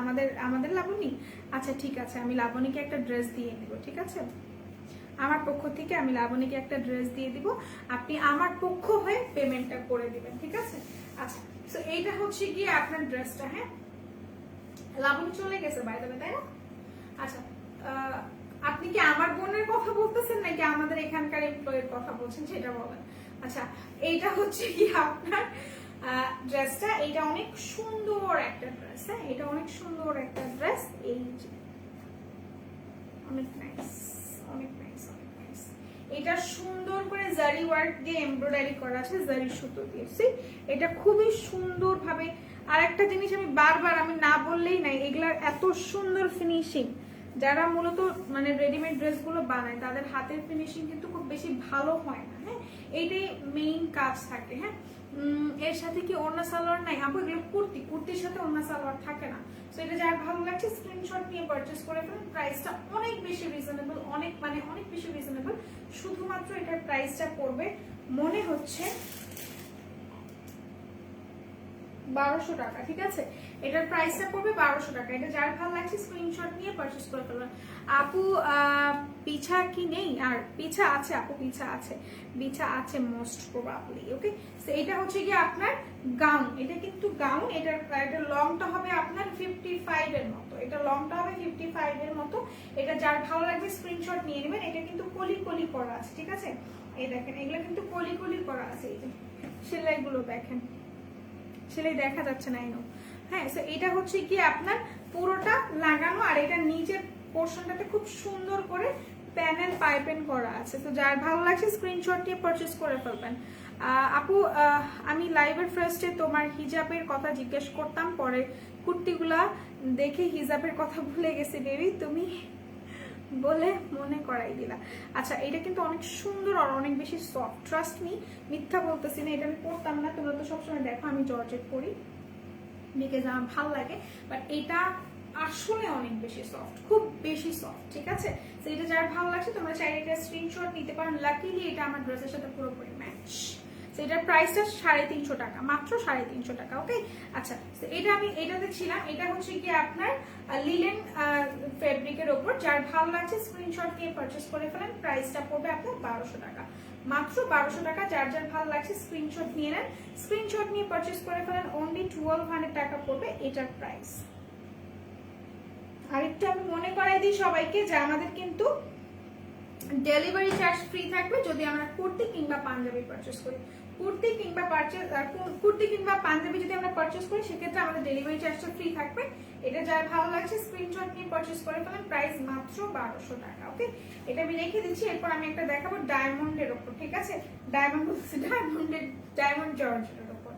আমাদের লাবণী? আচ্ছা ঠিক আছে, আমি লাবণীকে একটা ড্রেস দিয়ে দিব, ঠিক আছে? আমার পক্ষ থেকে আমি লাবণীকে একটা ড্রেস দিয়ে দিব, আপনি আমার পক্ষ হয়ে পেমেন্টটা করে দিবেন, ঠিক আছে? আচ্ছা, সো এইটা হচ্ছে গিয়ে আপনার ড্রেসটা। হ্যাঁ, লাবণী চলে গেছে বাইরে, তাই না? আচ্ছা, আপনি কি আমার বোনের কথা বলতেছেন নাকি আমাদের এখানকার এমপ্লয়ের কথা বলছেন সেটা বলেন। আচ্ছা, এইটা হচ্ছে কি আপনার ড্রেসটা। এটা অনেক সুন্দর একটা ড্রেস। হ্যাঁ, এটা অনেক সুন্দর একটা ড্রেস। এই যে অনেক নাইস, অনেক নাইস, অনেক নাইস। এটা সুন্দর করে জারি ওয়ার্ক দিয়ে এমব্রয়ডারি করা আছে, জারি সুতো দিয়ে। এটা খুবই সুন্দর ভাবে। আর একটা জিনিস আমি বারবার আমি না বললেই নাই, এগুলার এত সুন্দর ফিনিশিং। যারা মূলত মানে রেডিমেড ড্রেসগুলো বানায় তাদের হাতের ফিনিশিং কিন্তু খুব বেশি ভালো হয় না। হ্যাঁ, এইটাই মেইন কাজ থাকে। হ্যাঁ, এর সাথে কি ওড়না সালোয়ার নাই আপু? এগুলো কুর্তি, কুর্তির সাথে ওড়না সালোয়ার থাকে না। সো এটা যার ভালো লাগছে স্ক্রিনশট নিয়ে পারচেজ করে ফেলুন। প্রাইসটা অনেক বেশি রিজনেবল, অনেক মানে অনেক বেশি রিজনেবল। শুধুমাত্র এটার প্রাইসটা পড়বে মনে হচ্ছে 1200 টাকা। ঠিক আছে, এটার প্রাইসটা পড়বে 1200 টাকা। এটা যার ভালো লাগছে স্ক্রিনশট নিয়ে পারচেজ করে ফেলবেন। আপু পিছা কি নেই? আর পিছা আছে আপু, পিছা আছে, পিছা আছে মোস্ট প্রবাবলি। ওকে, সো এটা হচ্ছে কি আপনার গাউন। এটা কিন্তু গাউন। এটা লংটা হবে আপনার 55 এর মতো। এটা লংটা হবে 55 এর মতো। এটা যার ভালো লাগবে স্ক্রিনশট নিয়ে নেবেন। এটা কিন্তু কলি কলি করা আছে। ঠিক আছে, এই দেখেন এগুলো কিন্তু কলি কলি করা আছে। এই যে সেলাইগুলো দেখেন, সেলাই দেখা যাচ্ছে না এনো। হ্যাঁ, সো এটা হচ্ছে কি আপনার পুরোটা লাগানো, আর এটা নিচের পোর্শনটাতে খুব সুন্দর করে প্যানেল পাইপেন করা আছে। তো যার ভালো লাগছে স্ক্রিনশট নিয়ে পারচেজ করে ফেলবেন। আপু আমি লাইভের ফার্স্টে তোমার হিজাবের কথা জিজ্ঞেস করতাম, পরে কুর্তিগুলা দেখে হিজাবের কথা ভুলে গেছি বেবি, তুমি বলে মনে করাই দিলা। আচ্ছা, এটা কিন্তু অনেক সুন্দর আর অনেক বেশি সফট। ট্রাস্ট মি, মিথ্যা বলতেছি না। এটা আমি পরতাম না, তোমরা তো সবসময় দেখো আমি জর্জেট পরি বিকজ আমার ভালো লাগে, বাট এটা আসলে অনেক বেশি সফট, খুব বেশি সফট। ঠিক আছে, তো এটা যার ভালো লাগছে তোমরা চাইলে এটা স্ক্রিনশট নিতে পারো। লাকিলি এটা আমার ড্রেসের সাথে পুরোপুরি ম্যাচ। এটার প্রাইসটা 350 টাকা, মাত্র 350 টাকা। ওকে, আচ্ছা, এটা আমি এটাতে ছিলাম। এটা হচ্ছে কি আপনার লিলেন ফেব্রিকের ওপর। যার ভালো লাগছে স্ক্রিনশট নিয়ে পারচেজ করে ফেলেন। প্রাইসটা পড়বে আপনার 1200 টাকা, মাত্র 1200 টাকা। যার যার ভালো লাগছে স্ক্রিনশট নিয়ে নেন, স্ক্রিনশট নিয়ে পারচেজ করে ফেলেন। অনলি 1200 টাকা পড়বে এটার প্রাইস। আরেকটা আমি মনে করাই দিই সবাইকে যে আমাদের কিন্তু ডেলিভারি চার্জ ফ্রি থাকবে যদি আমরা কুর্তি কিংবা পাঞ্জাবি পারচেজ করি। কুর্তি কিংবা পাঞ্জাবি যদি আমরা পারচেজ করি সেক্ষেত্রে আমাদের ডেলিভারি চার্জটা ফ্রি থাকবে। এটা যার ভালো লাগছে স্ক্রিনশট নিয়ে পারচেজ করে ফেলেন। প্রাইস মাত্র 1200 টাকা। ওকে, এটা আমি রেখে দিচ্ছি। এরপর আমি একটা দেখাবো ডায়মন্ডের ওপর। ঠিক আছে, ডায়মন্ড জর্জেটের ওপর,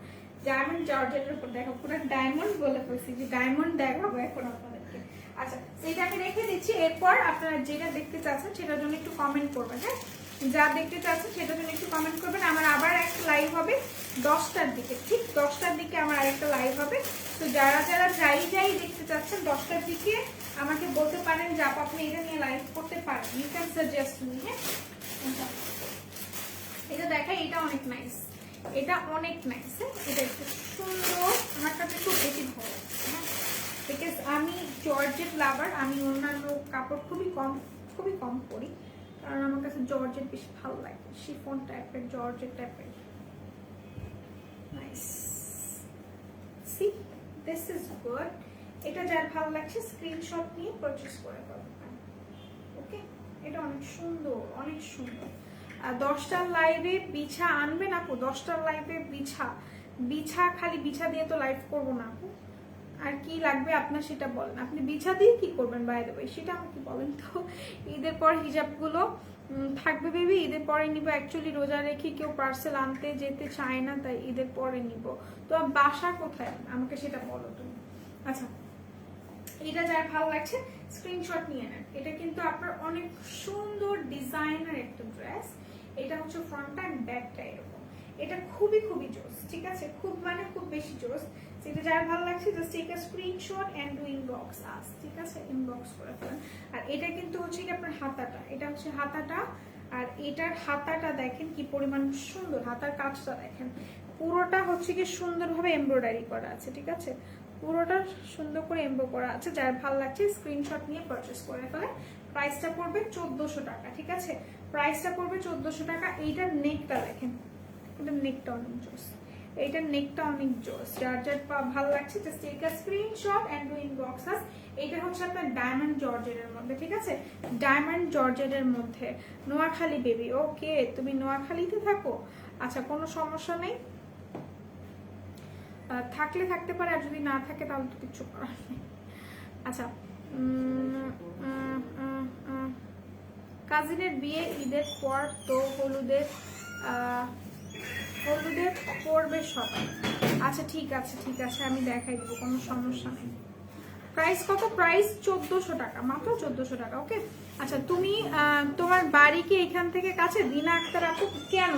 ডায়মন্ড জর্জেটের ওপর দেখো, পুরো ডায়মন্ড বলে ফেলছি যে ডায়মন্ড দেখাবো এখন আপনাদেরকে। আচ্ছা, এটা আমি রেখে দিচ্ছি। এরপর আপনারা যেটা দেখতে চাচ্ছেন সেটার জন্য একটু কমেন্ট করবেন। হ্যাঁ, যা দেখতে চাচ্ছেন সেটার জন্য একটু কমেন্ট করবেন। আমার আবার একটা লাইভ হবে 10টার দিকে, ঠিক 10টার দিকে আমার আরেকটা লাইভ হবে। তো যারা যারা যাই দেখতে চাচ্ছেন 10টার দিকে আমাকে বলতে পারেন যে আপনি এটা নিয়ে লাইভ করতে পারেন। You can suggest me. হ্যাঁ, এটা দেখাই, এটা অনেক নাইস, এটা অনেক নাইস। এটা একটু সুন্দর, আমার কাছে খুব বেশি ভালো লাগছে। হ্যাঁ, বিকজ আমি জর্জেট লাভার। আমি অন্যান্য কাপড় খুবই কম পরি, কারণ আমার কাছে জর্জেট বেশি ভালো লাগে। শিফন টাইপের, জর্জেট টাইপের। Nice, C this is good. এটা যার ভালো লাগছে স্ক্রিনশট নিয়ে পারচেজ করে ফেলবেন। ওকে, এটা অনেক সুন্দর, অনেক সুন্দর। 10টার লাইভে বিছা আনবেন আপু? 10টার লাইভে বিছা খালি বিছা দিয়ে তো লাইভ করবো না আপু। আর কি লাগবে আপনার সেটা বলেন। আপনি বিছা দিয়ে কি করবেন বাই দ্য ওয়ে সেটা আমাকে বলেন তো। ঈদের পর হিজাবগুলো থাকবে বেবি, ঈদের পরে নিব। অ্যাকচুয়ালি রোজা রেখে কেউ পার্সেল আনতে যেতে চায় না, তাই ঈদের পরে নিব। তো বাসা কোথায় আমাকে সেটা বলো তুমি। আচ্ছা, এটা যার ভালো লাগছে স্ক্রিনশট নিয়ে নেন। এটা কিন্তু আপনার অনেক সুন্দর ডিজাইনার একটা ড্রেস। এটা হচ্ছে ফ্রন্ট অ্যান্ড ব্যাকটা এরকম। এটা খুবই জোস। ঠিক আছে, খুব বেশি জোস। এটা যার ভালো লাগছে just take a screenshot and do inbox us. ঠিক আছে, ইনবক্স করে ফেলেন। আর এটা কিন্তু হচ্ছে কি আপনার হাতাটা, এটা হচ্ছে হাতাটা। আর এটার হাতাটা দেখেন কি পরিমাণ সুন্দর, হাতার কাজটা দেখেন পুরোটা হচ্ছে কি সুন্দরভাবে এমব্রয়ডারি করা আছে। ঠিক আছে, পুরোটা সুন্দর করে এমব্রো করা আছে। যার ভালো লাগছে স্ক্রিনশট নিয়ে পারচেজ করে ফেলে। প্রাইসটা পড়বে 1400 টাকা। ঠিক আছে, প্রাইসটা পড়বে 1400 টাকা। এইটার নেকটা দেখেন, এটার নেকটা অনেক জোস। এইটার নেকটা অনেক জোস, যার যার ভালো লাগছে just take a screenshot and do inbox us. এটা হচ্ছে আপনার ডায়মন্ড জর্জেটের মধ্যে, ঠিক আছে, ডায়মন্ড জর্জেটের মধ্যে। নোয়াখালী বেবি, ওকে তুমি নোয়াখালীতে থাকো, আচ্ছা কোনো সমস্যা নেই, থাকলে থাকতে পারে, আর যদি না থাকে তাহলে তো কিছু করার নেই। আচ্ছা কাজিনের বিয়ে ঈদের পর, তো হলুদের পরবে সবাই। আচ্ছা ঠিক আছে ঠিক আছে, আমি দেখাই দেবো, কোনো সমস্যা নেই। প্রাইস কত? প্রাইস 1400 টাকা, মাত্র 1400 টাকা। ওকে আচ্ছা, তুমি তোমার বাড়ি কি এখান থেকে কাছে? দিনা আক্তার আপু, কেন?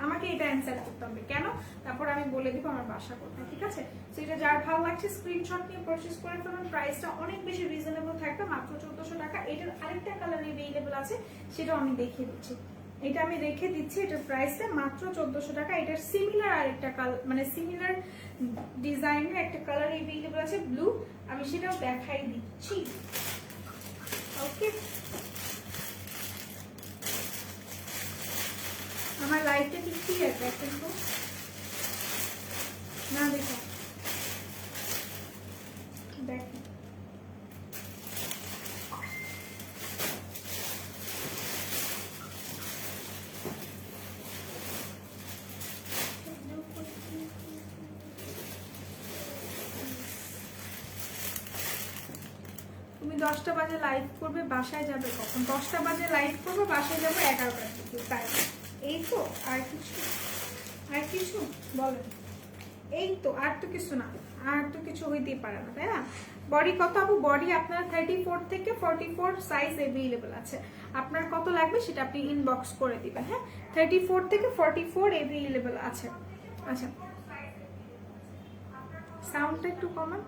আমাকে এটা অ্যান্সার করতে হবে কেন, তারপর আমি বলে দিব আমার বাসা কোথায়, ঠিক আছে? সেটা যার ভালো লাগছে স্ক্রিনশট নিয়ে পারচেজ করে ফেলুন। প্রাইসটা অনেক বেশি রিজনেবল থাকবে, মাত্র 1400 টাকা। এটার আরেকটা কালার অ্যাভেলেবল আছে, সেটা আমি দেখিয়ে দিচ্ছি। এটা আমি রেখে দিচ্ছি, এটার প্রাইসটা মাত্র 1400 টাকা। এটার সিমিলার আরেকটা কালার, মানে সিমিলার ডিজাইনের একটা কালার অ্যাভেলেবল আছে ব্লু, আমি সেটাও দেখাই দিচ্ছি। ওকে, আমার লাইটটা কি ক্লিয়ার দেখেন তো? না দেখো, দেখেন তুমি 10টা বাজে লাইভ করবে, বাসায় যাবে কখন? 10টা বাজে লাইভ করবে, বাসায় যাবে 11টার দিকে, তাই এই তো? আর কিছু বলেন? এই তো, আর তো কিছু না, আর তো কিছু হইতেই পারে না, তাই না? বডি কত আপু? বডি আপনার 34 থেকে 44 সাইজ অ্যাভেলেবল আছে, আপনার কত লাগবে সেটা আপনি ইনবক্স করে দিবেন। হ্যাঁ, 34 থেকে 44 অ্যাভেলেবল আছে। আচ্ছা, সাউন্ডটা একটু কমান।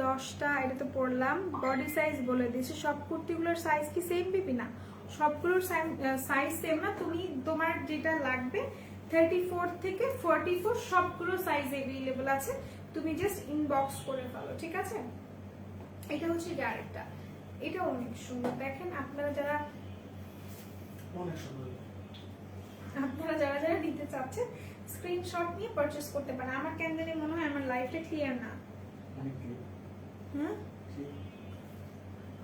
10টা, এটা তো পড়লাম। বডি সাইজ বলে দিয়েছি। সব কুর্তিগুলোর সাইজ কি সেম বেবি? না, সবগুলোর সাইজ সেম না। তুমি তোমার যেটা লাগবে 34 থেকে 44 সবগুলো সাইজ অ্যাভেলেবল আছে, তুমি জাস্ট ইনবক্স করে ফেলো, ঠিক আছে? এটা হচ্ছে আরেকটা, এটা অনেক সুন্দর। দেখেন আপনারা যারা যারা নিতে চাচ্ছেন স্ক্রিনশট নিয়ে পারচেজ করতে পারেন। আমার কেন জানি মনে হয় আমার লাইফটা ক্লিয়ার না।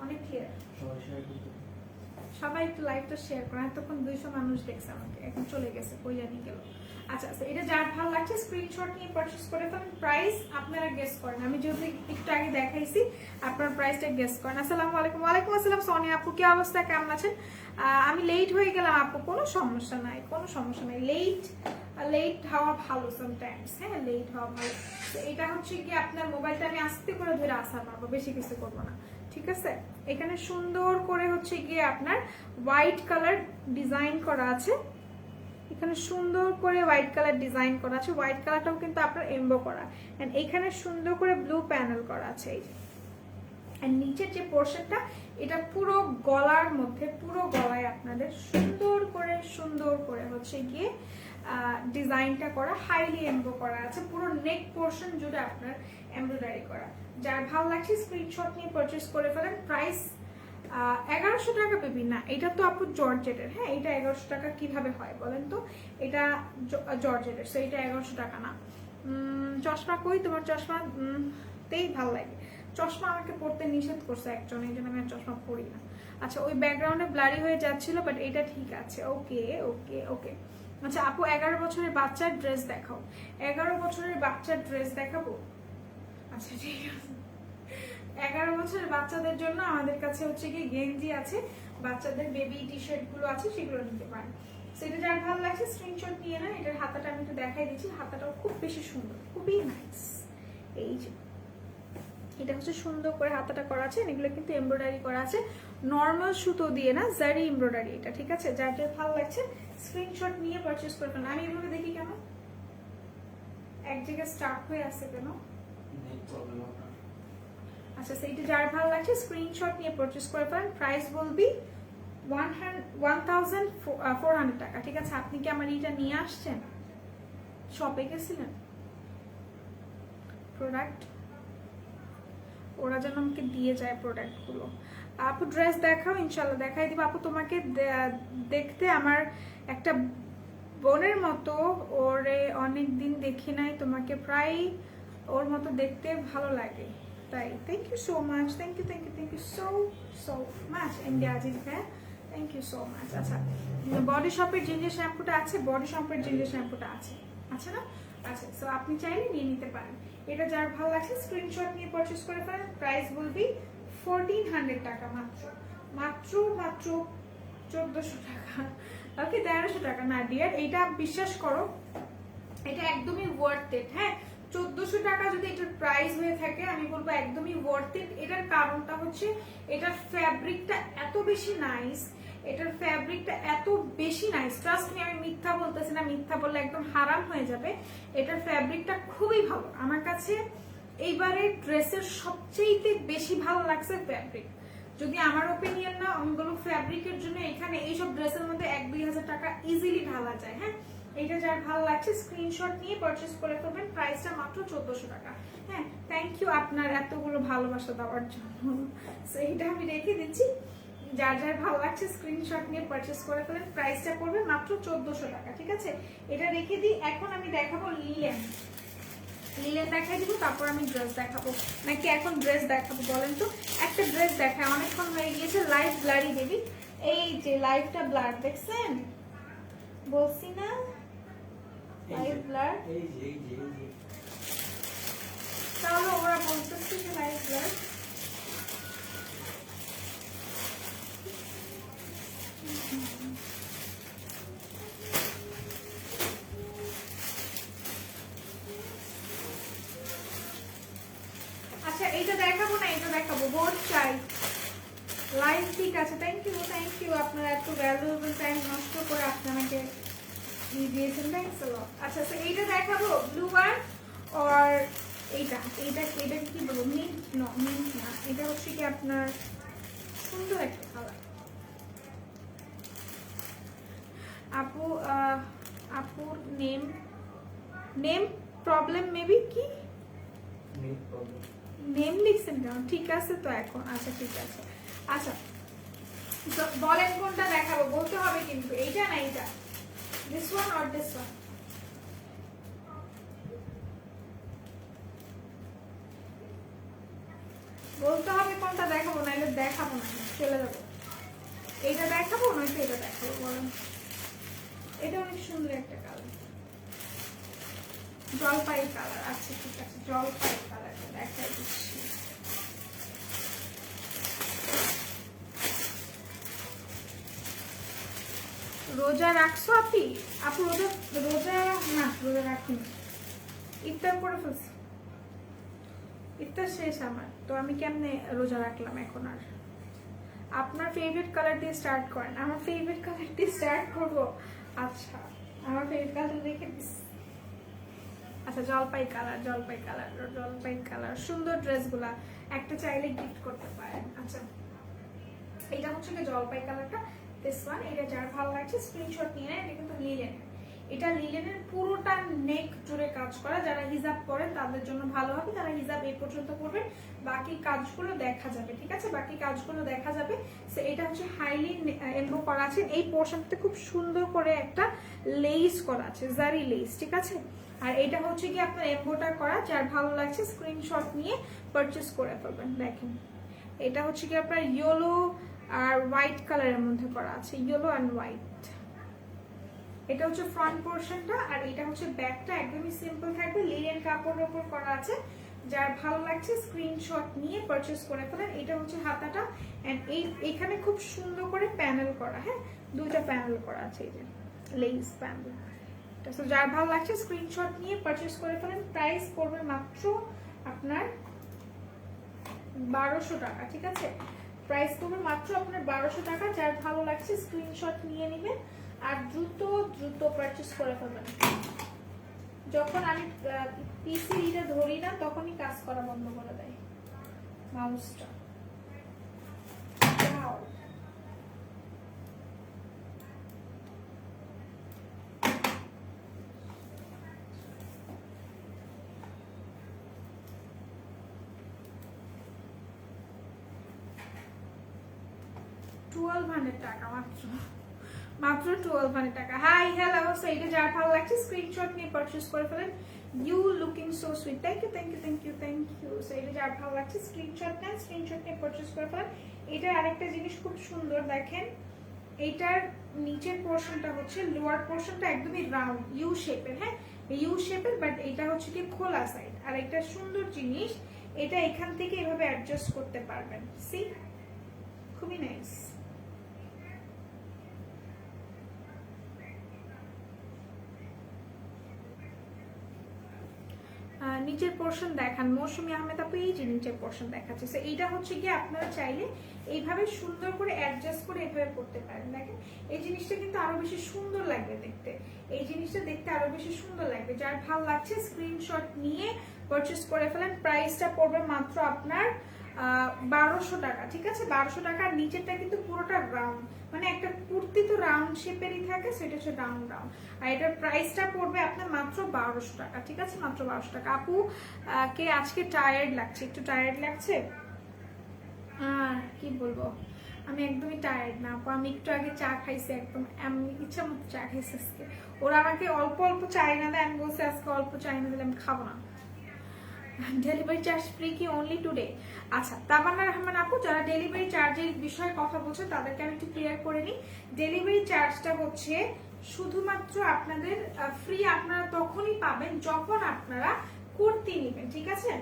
অনেক ক্লিয়ার। সবাই একটু লাইভটা শেয়ার করেন। এতক্ষণ 200 মানুষ দেখছে আমাকে, এখন চলে গেছে, কই জানি গেল। আচ্ছা আচ্ছা, এটা যার ভালো লাগছে স্ক্রিনশট নিয়ে পারচেজ করে ফেলেন। প্রাইস আপনারা গেস করেন, আমি যদি একটু আগে দেখাইছি, আপনার প্রাইসটা গেস করেন। আসসালামু আলাইকুম। ওয়ালাইকুম আসসালাম সোনিয়া আপু, কি অবস্থা, কেমন আছেন? আমি লেট হয়ে গেলাম আপু, কোনো সমস্যা নাই, কোনো সমস্যা নাই। লেট হওয়া ভালো সামটাইমস, হ্যাঁ লেট হওয়া ভালো। এটা হচ্ছে কি আপনার মোবাইলটা আমি আস্তে করে ধরে আসা মারবো, বেশি কিছু করবো না, ঠিক আছে? এখানে সুন্দর করে হচ্ছে গিয়ে আপনার হোয়াইট কালার ডিজাইন করা আছে, এখানে সুন্দর করে হোয়াইট কালার ডিজাইন করা আছে। হোয়াইট কালারটাও কিন্তু আপনার এমবো করা, এন্ড এখানে সুন্দর করে ব্লু প্যানেল করা আছে। এই যে আর নিচের যে পোর্শনটা, এটা পুরো গলার মধ্যে, পুরো গলায় আপনাদের সুন্দর করে হচ্ছে গিয়ে ডিজাইনটা করা, হাইলি এমব্রো করা আছে। পুরো নেক পোর্শন জুড়ে আপনার এমব্রয়ডারি করা। যার ভালো লাগছে স্ক্রিনশট নিয়ে পারচেজ করে ফেলেন। প্রাইস 1100 টাকা বেবি। না, এটা তো আপু জর্জেটের। হ্যাঁ, এটা 1100 টাকা কিভাবে হয় বলেন তো? এটা জর্জেটের, সো এটা 1100 টাকা না। চশমা কই তোমার? চশমা তেই ভালো লাগে। চশমা আমাকে পড়তে নিষেধ করছে একজন, এই জন্য আমি আর চশমা পড়ি না। আচ্ছা, ওই ব্যাকগ্রাউন্ডে ব্লারি হয়ে যাচ্ছিল, বাট এটা ঠিক আছে। ওকে ওকে ওকে। আচ্ছা আপু, 11 বছরের বাচ্চার ড্রেস দেখাও। 11 বছরের বাচ্চার ড্রেস দেখাবো? আচ্ছা ঠিক আছে। 11 বছরের বাচ্চাদের জন্য আমাদের কাছে হচ্ছে কি গেঞ্জি আছে, বাচ্চাদের বেবি টি শার্ট গুলো আছে, সেগুলো নিতে পারেন। সেটা যার ভালো লাগছে স্ক্রিনশট নিয়ে না। এটার হাতাটা আমি একটু দেখাই দিচ্ছি, হাতাটাও খুব বেশি সুন্দর, খুবই নাইস। এই যে এটা হচ্ছে সুন্দর করে হাতাটা করা আছে, এগুলো কিন্তু এমব্রয়ডারি করা আছে, নর্মাল সুতো দিয়ে না, জারি এমব্রয়ডারি এটা, ঠিক আছে? যার যার ভালো লাগছে স্ক্রিনশট নিয়ে পারচেজ করে ফেলেন। আমি এভাবে দেখি কেন এক জায়গায় স্টার্ট হয়ে আছে কেন? আচ্ছা, সেইটা যার ভালো লাগছে স্ক্রিনশট নিয়ে পারচেজ করে ফেলেন। প্রাইস বলবি 1400 টাকা, ঠিক আছে? আপনি কি আমার এটা নিয়ে আসছেন? শপে গেছিলেন? প্রোডাক্ট ওরা যেন আমাকে দিয়ে যায় প্রোডাক্টগুলো। আপু ড্রেস দেখাও, ইনশাল্লাহ দেখাই দিব আপু। তোমাকে দেখতে আমার একটা বোনের মতো, ওরে অনেক দিন দেখি নাই, তোমাকে প্রায় ওর মতো দেখতে ভালো লাগে তাই। Thank you so much, thank you thank you thank you so much India Aziz ভাই, থ্যাংক ইউ সো মাচ। আচ্ছা, বডি শপের জিঞ্জার শ্যাম্পুটা আছে, বডি শপের জিঞ্জার শ্যাম্পুটা আছে, আছে না? আচ্ছা, সো আপনি চাইলে নিয়ে নিতে পারেন। এটা যার ভালো লাগছে স্ক্রিনশট নিয়ে পারচেজ করে ফেলেন। প্রাইস বলবি 1400 টাকা, মাত্র মাত্র মাত্র 1400 টাকা, ওকে 1300 টাকা না ডিয়ার। এটা বিশ্বাস করো, এটা একদমই ওয়ার্থ ইট। হ্যাঁ, 1400 টাকা যদি এটার প্রাইস হয়ে থাকে, আমি বলবো একদমই ওয়ার্থ ইট। এটার কারণটা হচ্ছে এটার ফ্যাব্রিকটা এত বেশি নাইস, এটার ফ্যাব্রিকটা এত বেশি নাইস। ট্রাস্ট মি, আমি মিথ্যা বলতেছি না, মিথ্যা বললে একদম হারাম হয়ে যাবে। এটার ফ্যাব্রিকটা খুবই ভালো আমার কাছে। এইবারে ড্রেসের সবচেয়ে বেশি ভালো লাগছে ফ্যাব্রিক। যদি আমার ওপিনিয়ন না, আমি বলবো ফ্যাব্রিকের জন্য এখানে এইসব ড্রেসের মধ্যে 1-2 হাজার টাকা ইজিলি ঢালা যায়। হ্যাঁ, এটা যার ভালো লাগছে স্ক্রিনশট নিয়ে পারচেজ করে ফেলবেন। প্রাইসটা মাত্র 1400 টাকা। হ্যাঁ, থ্যাংক ইউ আপনার এতগুলো ভালোবাসা দেওয়ার জন্য। সো এটা আমি রেখে দিচ্ছি, যার যার ভালো লাগছে স্ক্রিনশট নিয়ে পারচেজ করে ফেলেন। প্রাইসটা পড়বে মাত্র 1400 টাকা, ঠিক আছে? এটা রেখে দিই। এখন আমি দেখাবো লিলেন। লিলেন দেখাই দিব, তারপর আমি ড্রেস দেখাবো, নাকি এখন ড্রেস দেখাবো বলেন তো? একটা ড্রেস দেখায়, অনেকক্ষণ হয়ে গিয়েছে। লাইভ ব্লারি বেবি, এই যে লাইভটা ব্লার দেখছেন, বলছি না লাইভ ব্লার। তাহলে ওরা বলতেছে যে লাইভ ব্লার। আচ্ছা, এইটা দেখাবো না, এটা দেখাবো, বোর্ড চাই লাইভ। ঠিক আছে, থ্যাংক ইউ আপনারা এত ভ্যালুয়েবল টাইম নষ্ট করে আপনি আমাকে দিয়েছেন, থ্যাংকস আ লট। আচ্ছা, তো এইটা দেখাবো ব্লু বার, আর এইটা এইটা এটা কি বলবো, মিন্ট না, এটা হচ্ছে কি আপনার সুন্দর একটা কালার। আপু আপুর নেম প্রবলেম মেবি, কি নেম লিখছেন কেন? ঠিক আছে তো এখন, আচ্ছা ঠিক আছে। আচ্ছা, বলেন কোনটা দেখাবো, বলতে হবে কিন্তু, এইটা না এইটা, this one or this one? বলতে হবে কোনটা দেখাবো, নাহলে দেখাবো না, চলে যাবো। এইটা দেখাবো নয়তো এটা দেখাবো, বলেন। এটা অনেক সুন্দর একটা কালার, জলপাই কালার। আচ্ছা ঠিক আছে, জলপাই কালারটা দেখাই দিচ্ছি। রোজা রাখছো আপনি? আপু রোজা না, রোজা রাখিনি, ইফতার করে ফেলছি, ইফতার শেষ আমার, তো আমি কেমনে রোজা রাখলাম এখন আর? আপনার ফেভারিট কালার দিয়ে স্টার্ট করেন। আমার ফেভারিট কালার দিয়ে স্টার্ট করবো? আচ্ছা, আমার ফেভারিট কালার রেখে দিস। আচ্ছা, জলপাই কালার সুন্দর ড্রেসগুলা একটা চাইলে গিফট করতে পারেন। আচ্ছা, এটা হচ্ছে কি জলপাই কালারটা, দিস ওয়ান। এটা যার ভালো লাগছে স্ক্রিনশট নিয়ে নেন। এটা কিন্তু লিলেন, এটা লিলেনের পুরোটা নেক জুড়ে কাজ করা। যারা হিজাব পরেন তাদের জন্য ভালো হবে, তারা হিজাব এই পর্যন্ত করবেন, বাকি কাজগুলো দেখা যাবে, ঠিক আছে? বাকি কাজগুলো দেখা যাবে। সো এটা হচ্ছে হাইলি এমব্রো করা আছে, এই পোর্শনটাতে খুব সুন্দর করে একটা লেস করা আছে, জারি লেস, ঠিক আছে? আর এটা হচ্ছে কি আপনার এমব্রোটা করা। যার ভালো লাগছে স্ক্রিনশট নিয়ে পারচেজ করে ফেলবেন। দেখেন, এটা হচ্ছে কি আপনার ইয়েলো আর হোয়াইট কালারের মধ্যে করা আছে, ইয়েলো অ্যান্ড হোয়াইট। এটা হচ্ছে ফ্রন্ট পোর্শনটা, আর এটা হচ্ছে ব্যাকটা, একদমই সিম্পল থাকবে, লিনেন কাপড়ের উপর করা আছে। যার ভালো লাগছে স্ক্রিনশট নিয়ে পারচেজ করে ফেলেন। এটা হচ্ছে হাতাটা, এন্ড এইখানে খুব সুন্দর করে প্যানেল করা। হ্যাঁ, দুইটা প্যানেল করা আছে, এই যে লেস প্যানেল। তো যার ভালো লাগছে স্ক্রিনশট নিয়ে পারচেজ করে ফেলেন। প্রাইস পড়বে মাত্র আপনার 1200 টাকা, ঠিক আছে? প্রাইস পড়বে মাত্র আপনার 1200 টাকা। যার ভালো লাগছে স্ক্রিনশট নিয়ে নেবেন, আর দ্রুত পারচেজ করে ফেলবেন। যখন আমি পিসিটা ধরি না, তখনই কাজ করা বন্ধ করে দেয় মাউসটা। 1200 টাকা মাত্র, মাত্র 1200 টাকা। হাই হ্যালো, সো এটা যার ভালো লাগছে স্ক্রিনশট নিয়ে পারচেজ করে ফেলেন। You looking so sweet, thank you thank you thank you thank you. So এটা যার ভালো লাগছে স্ক্রিনশট নেন, স্ক্রিনশট নিয়ে পারচেজ করে ফেলেন। এটার আরেকটা জিনিস খুব সুন্দর দেখেন, এইটার নিচের পোর্শনটা হচ্ছে, লোয়ার পোর্শনটা একদমই রাউন্ড ইউ শেপের, হ্যাঁ ইউ শেপের, বাট এটা হচ্ছে কি খোলা সাইড। আর একটা সুন্দর জিনিস, এটা এখান থেকে এভাবে অ্যাডজাস্ট করতে পারবেন, সি খুবই নাইস। নিচের পোর্শন দেখান মৌসুমী আহমেদ আপু, এই যে নিচের পোর্শন দেখাচ্ছে। সো এইটা হচ্ছে কি আপনারা চাইলে এইভাবে সুন্দর করে অ্যাডজাস্ট করে এভাবে করতে পারেন। দেখেন এই জিনিসটা কিন্তু আরো বেশি সুন্দর লাগবে দেখতে, এই জিনিসটা দেখতে আরো বেশি সুন্দর লাগবে। যার ভালো লাগছে স্ক্রিনশট নিয়ে পারচেজ করে ফেলেন। প্রাইসটা পড়বে মাত্র আপনার 1200 টাকা, ঠিক আছে 1200 টাকা। আর নিচেরটা কিন্তু পুরোটা রাউন্ড, মানে একটা কুর্তি তো রাউন্ড শেপেরই থাকে, সেটা হচ্ছে রাউন্ড রাউন্ড। আর এটার প্রাইসটা পড়বে আপনার মাত্র 1200 টাকা, ঠিক আছে মাত্র 1200 টাকা। আপু কে আজকে টায়ার্ড লাগছে, একটু টায়ার্ড লাগছে? কি বলবো, আমি একদমই টায়ার্ড না আপু, আমি একটু আগে চা খাইছি, একদম আমি ইচ্ছা মতো চা খাইছি আজকে। ওরা আমাকে অল্প অল্প চাই না দেয়, আমি বলছি আজকে অল্প চাই না দিলে আমি খাবো না। ডেলিভারি চার্জ ফ্রি কি অনলি টুডে? আচ্ছা তাবান্না রহমান আপু, যারা ডেলিভারি চার্জের বিষয়ে কথা বলছে তাদেরকে আমি একটু ক্লিয়ার করে নিই। ডেলিভারি চার্জটা হচ্ছে শুধুমাত্র আপনাদের ফ্রি, আপনারা তখনই পাবেন যখন আপনারা কুর্তি নেবেন, ঠিক আছে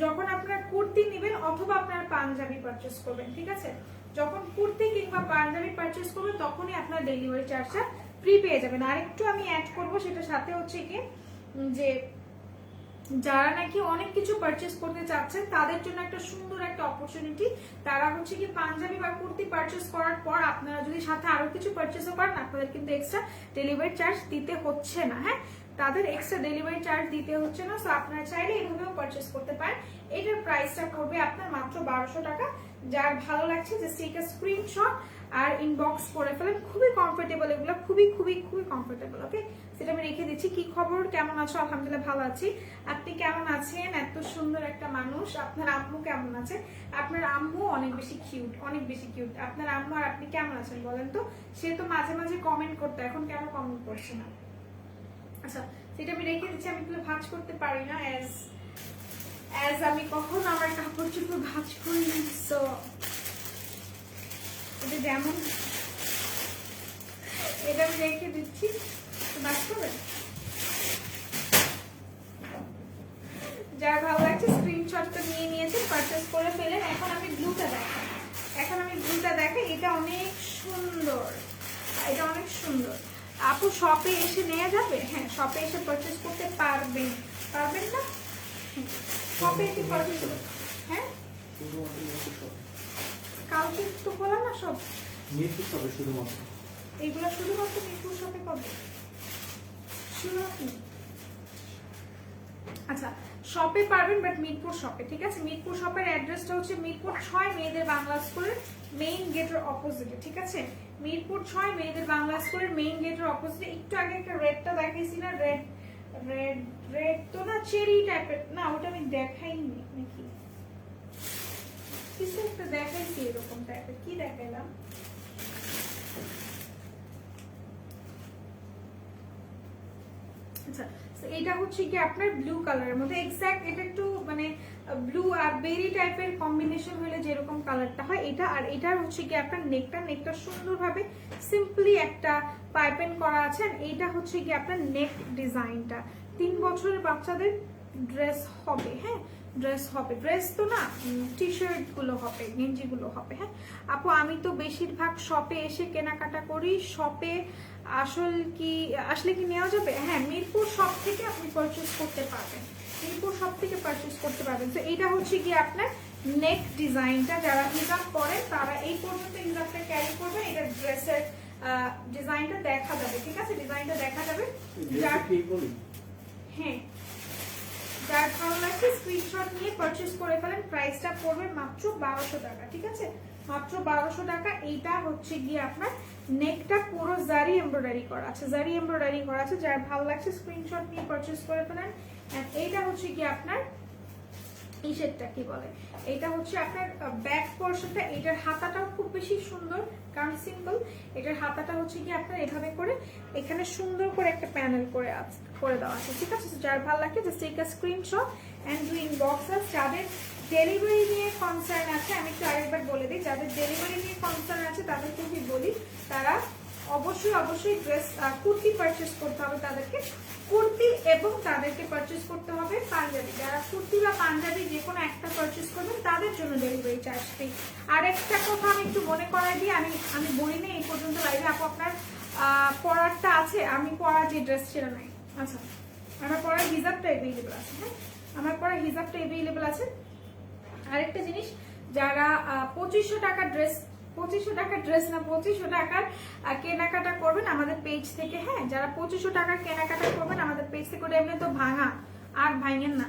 যখন আপনারা কুর্তি নেবেন অথবা আপনারা পাঞ্জাবি পারচেস করবেন, ঠিক আছে যখন কুর্তি কিংবা পাঞ্জাবি পারচেস করবেন তখনই আপনার ডেলিভারি চার্জটা ফ্রি পেয়ে যাবেন। আরেকটু আমি অ্যাড করবো, সেটা সাথে হচ্ছে কি যে যারা নাকি অনেক কিছু পারচেস করতে চাচ্ছেন তাদের জন্য একটা সুন্দর একটা অপরচুনিটি। তারা হচ্ছে কি পাঞ্জাবি বা কুর্তি পারচেস করার পর আপনারা যদি সাথে আরো কিছু পারচেসও করেন, আপনাদের কিন্তু এক্সট্রা ডেলিভারি চার্জ দিতে হচ্ছে না, হ্যাঁ তাদের এক্সট্রা ডেলিভারি চার্জ দিতে হচ্ছে না। সো আপনারা চাইলে এইভাবেও পারচেস করতে পারেন। এটার প্রাইসটা পড়বে আপনার মাত্র 1200 টাকা। যার ভালো লাগছে জাস্ট টেক আ স্ক্রিনশট আর ইনবক্স করে ফেলেন। খুবই কমফোর্টেবল এগুলো, খুবই খুবই খুবই কমফোর্টেবল। ওকে, সেটা আমি রেখে দিচ্ছি। কি খবর, কেমন আছো? আলহামদুলিল্লাহ ভালো আছি। আপনি কেমন আছেন? এত সুন্দর একটা মানুষ। আপনার আম্মু কেমন আছে? আপনার আম্মু অনেক বেশি কিউট, অনেক বেশি কিউট। আপনার আম্মু আর আপনি কেমন আছেন বলেন তো? সে তো মাঝে মাঝে কমেন্ট করতো, এখন কেন কমেন্ট করছে না? আচ্ছা সেটা আমি রেখে দিচ্ছি। আমি এগুলো ভাঁজ করতে পারি না, অ্যাজ আমি কখনো আমার কাপড় চোপড় ভাঁজ করি। সো এটা যেমন, এটা আমি রেখে দিচ্ছি, ভাঁজ করবেন। যার ভালো লাগছে স্ক্রিনশটটা নিয়ে নিয়েছেন, পারচেস করে ফেলেন। এখন আমি ব্লুটা দেখাই, এটা অনেক সুন্দর, এটা অনেক সুন্দর। আপু শপে এসে নেওয়া যাবে? হ্যাঁ শপে এসে পারচেস করতে পারবেন, পারবেন না? শপে এসে পারচেস করতে, হ্যাঁ কালকে তো খোলা না সব, মিরপুর শপে শুধুমাত্র এইগুলো শুধুমাত্র মিরপুর শপে পাবে, আচ্ছা শপে পারবেন বাট মিরপুর শপে, ঠিক আছে মিরপুর শপের অ্যাড্রেসটা হচ্ছে মিরপুর 6 মেয়েদের বাংলা স্কুলের মেইন গেটের অপোজিটে, ঠিক আছে মিরপুর 6 মেয়েদের বাংলা স্কুলের মেইন গেটের অপোজিটে। একটু আগে একটা রেডটা দেখাইছি না, রেড রেড রেড তো না, চেরি টাইপের না, ওটা আমি দেখাইনি নাকি, কিছু একটা দেখাইছি এরকম টাইপের, কি দেখাইলাম আচ্ছা এটা হচ্ছে কি আপনার ব্লু কালারের মধ্যে, এক্স্যাক্ট এটা একটু মানে ব্লু আর বেরি টাইপের কম্বিনেশন হলে যেরকম কালারটা হয় এটা। আর এটার হচ্ছে কি আপনার নেকটা সুন্দরভাবে সিম্পলি একটা পাইপেন করা আছে। আর এইটা হচ্ছে কি আপনার নেক ডিজাইনটা 3 বছরের বাচ্চাদের ড্রেস হবে, হ্যাঁ ড্রেস হবে, ড্রেস তো না টি শার্ট গুলো হবে, গেঞ্জি গুলো হবে। হ্যাঁ আপু আমি তো বেশিরভাগ শপে এসে কেনাকাটা করি, শপে আসলে কি নেওয়া যাবে? হ্যাঁ মিরপুর শপ থেকে আপনি পারচেস করতে পারবেন, মিরপুর শপ থেকে পারচেস করতে পারবেন। তো এটা হচ্ছে কি আপনার নেক ডিজাইনটা, যারা হিজাব পরেন তারা এই পর্যন্ত হিজাবটা ক্যারি করবেন। এটা ড্রেসের ডিজাইনটা দেখা যাবে, ঠিক আছে ডিজাইনটা দেখা যাবে। হ্যাঁ যার ভালো লাগছে স্ক্রিনশট নিয়ে পারচেস করে ফেলেন। প্রাইসটা পড়বে মাত্র 1200 টাকা, ঠিক আছে মাত্র 1200 টাকা। এইটা হচ্ছে গিয়ে আপনার নেকটা পুরো জারি এমব্রয়ডারি করা আছে, জারি এমব্রয়ডারি করা আছে। যার ভালো লাগছে স্ক্রিনশট নিয়ে পারচেস করে ফেলেন। এন্ড এইটা হচ্ছে গিয়ে আপনার ইশেরটা কি বলে, এটা হচ্ছে আপনার ব্যাক পোর্শনটা, এটার হাতাটাও খুব বেশি সুন্দর কারণ সিম্পল। এটার হাতাটা হচ্ছে কি আপনার এভাবে করে এখানে সুন্দর করে একটা প্যানেল করে দেওয়া আছে, ঠিক আছে? যার ভালো লাগে just take a screenshot and do inbox us. যাদের ডেলিভারি নিয়ে কনসার্ন আছে, আমি একটু আরেকবার বলে দিই, যাদের ডেলিভারি নিয়ে কনসার্ন আছে তাদেরকে আমি বলি তারা অবশ্যই ড্রেস কুর্তি পারচেস করতে হবে তাদেরকে, কুর্তি এবং তাদেরকে পারচেস করতে হবে পাঞ্জাবি। যারা কুর্তি বা পাঞ্জাবি যে কোনো একটা পারচেস করবেন তাদের জন্য ডেলিভারি চার্জ ফ্রি। আর একটা কথা আমি একটু মনে করাই দিই, আমি বলিনি এই পর্যন্ত লাইভে, আপু আপনার পরারটা আছে? আমি পরা যে ড্রেস সেটা নাই। আচ্ছা, আমার পরার হিজাবটা অ্যাভেলেবেল আছে, হ্যাঁ আমার পরার হিজাবটা অ্যাভেলেবেল আছে। আরেকটা জিনিস, যারা 2500 টাকার ড্রেস, 2500 টাকার ড্রেস না 2500 টাকার কেনাকাটা করবেন আমাদের পেজ থেকে, হ্যাঁ যারা 2500 টাকার কেনাকাটা করবেন আমাদের পেজ থেকে, ওটা এমনি তো ভাঙা, আর ভাঙেন না।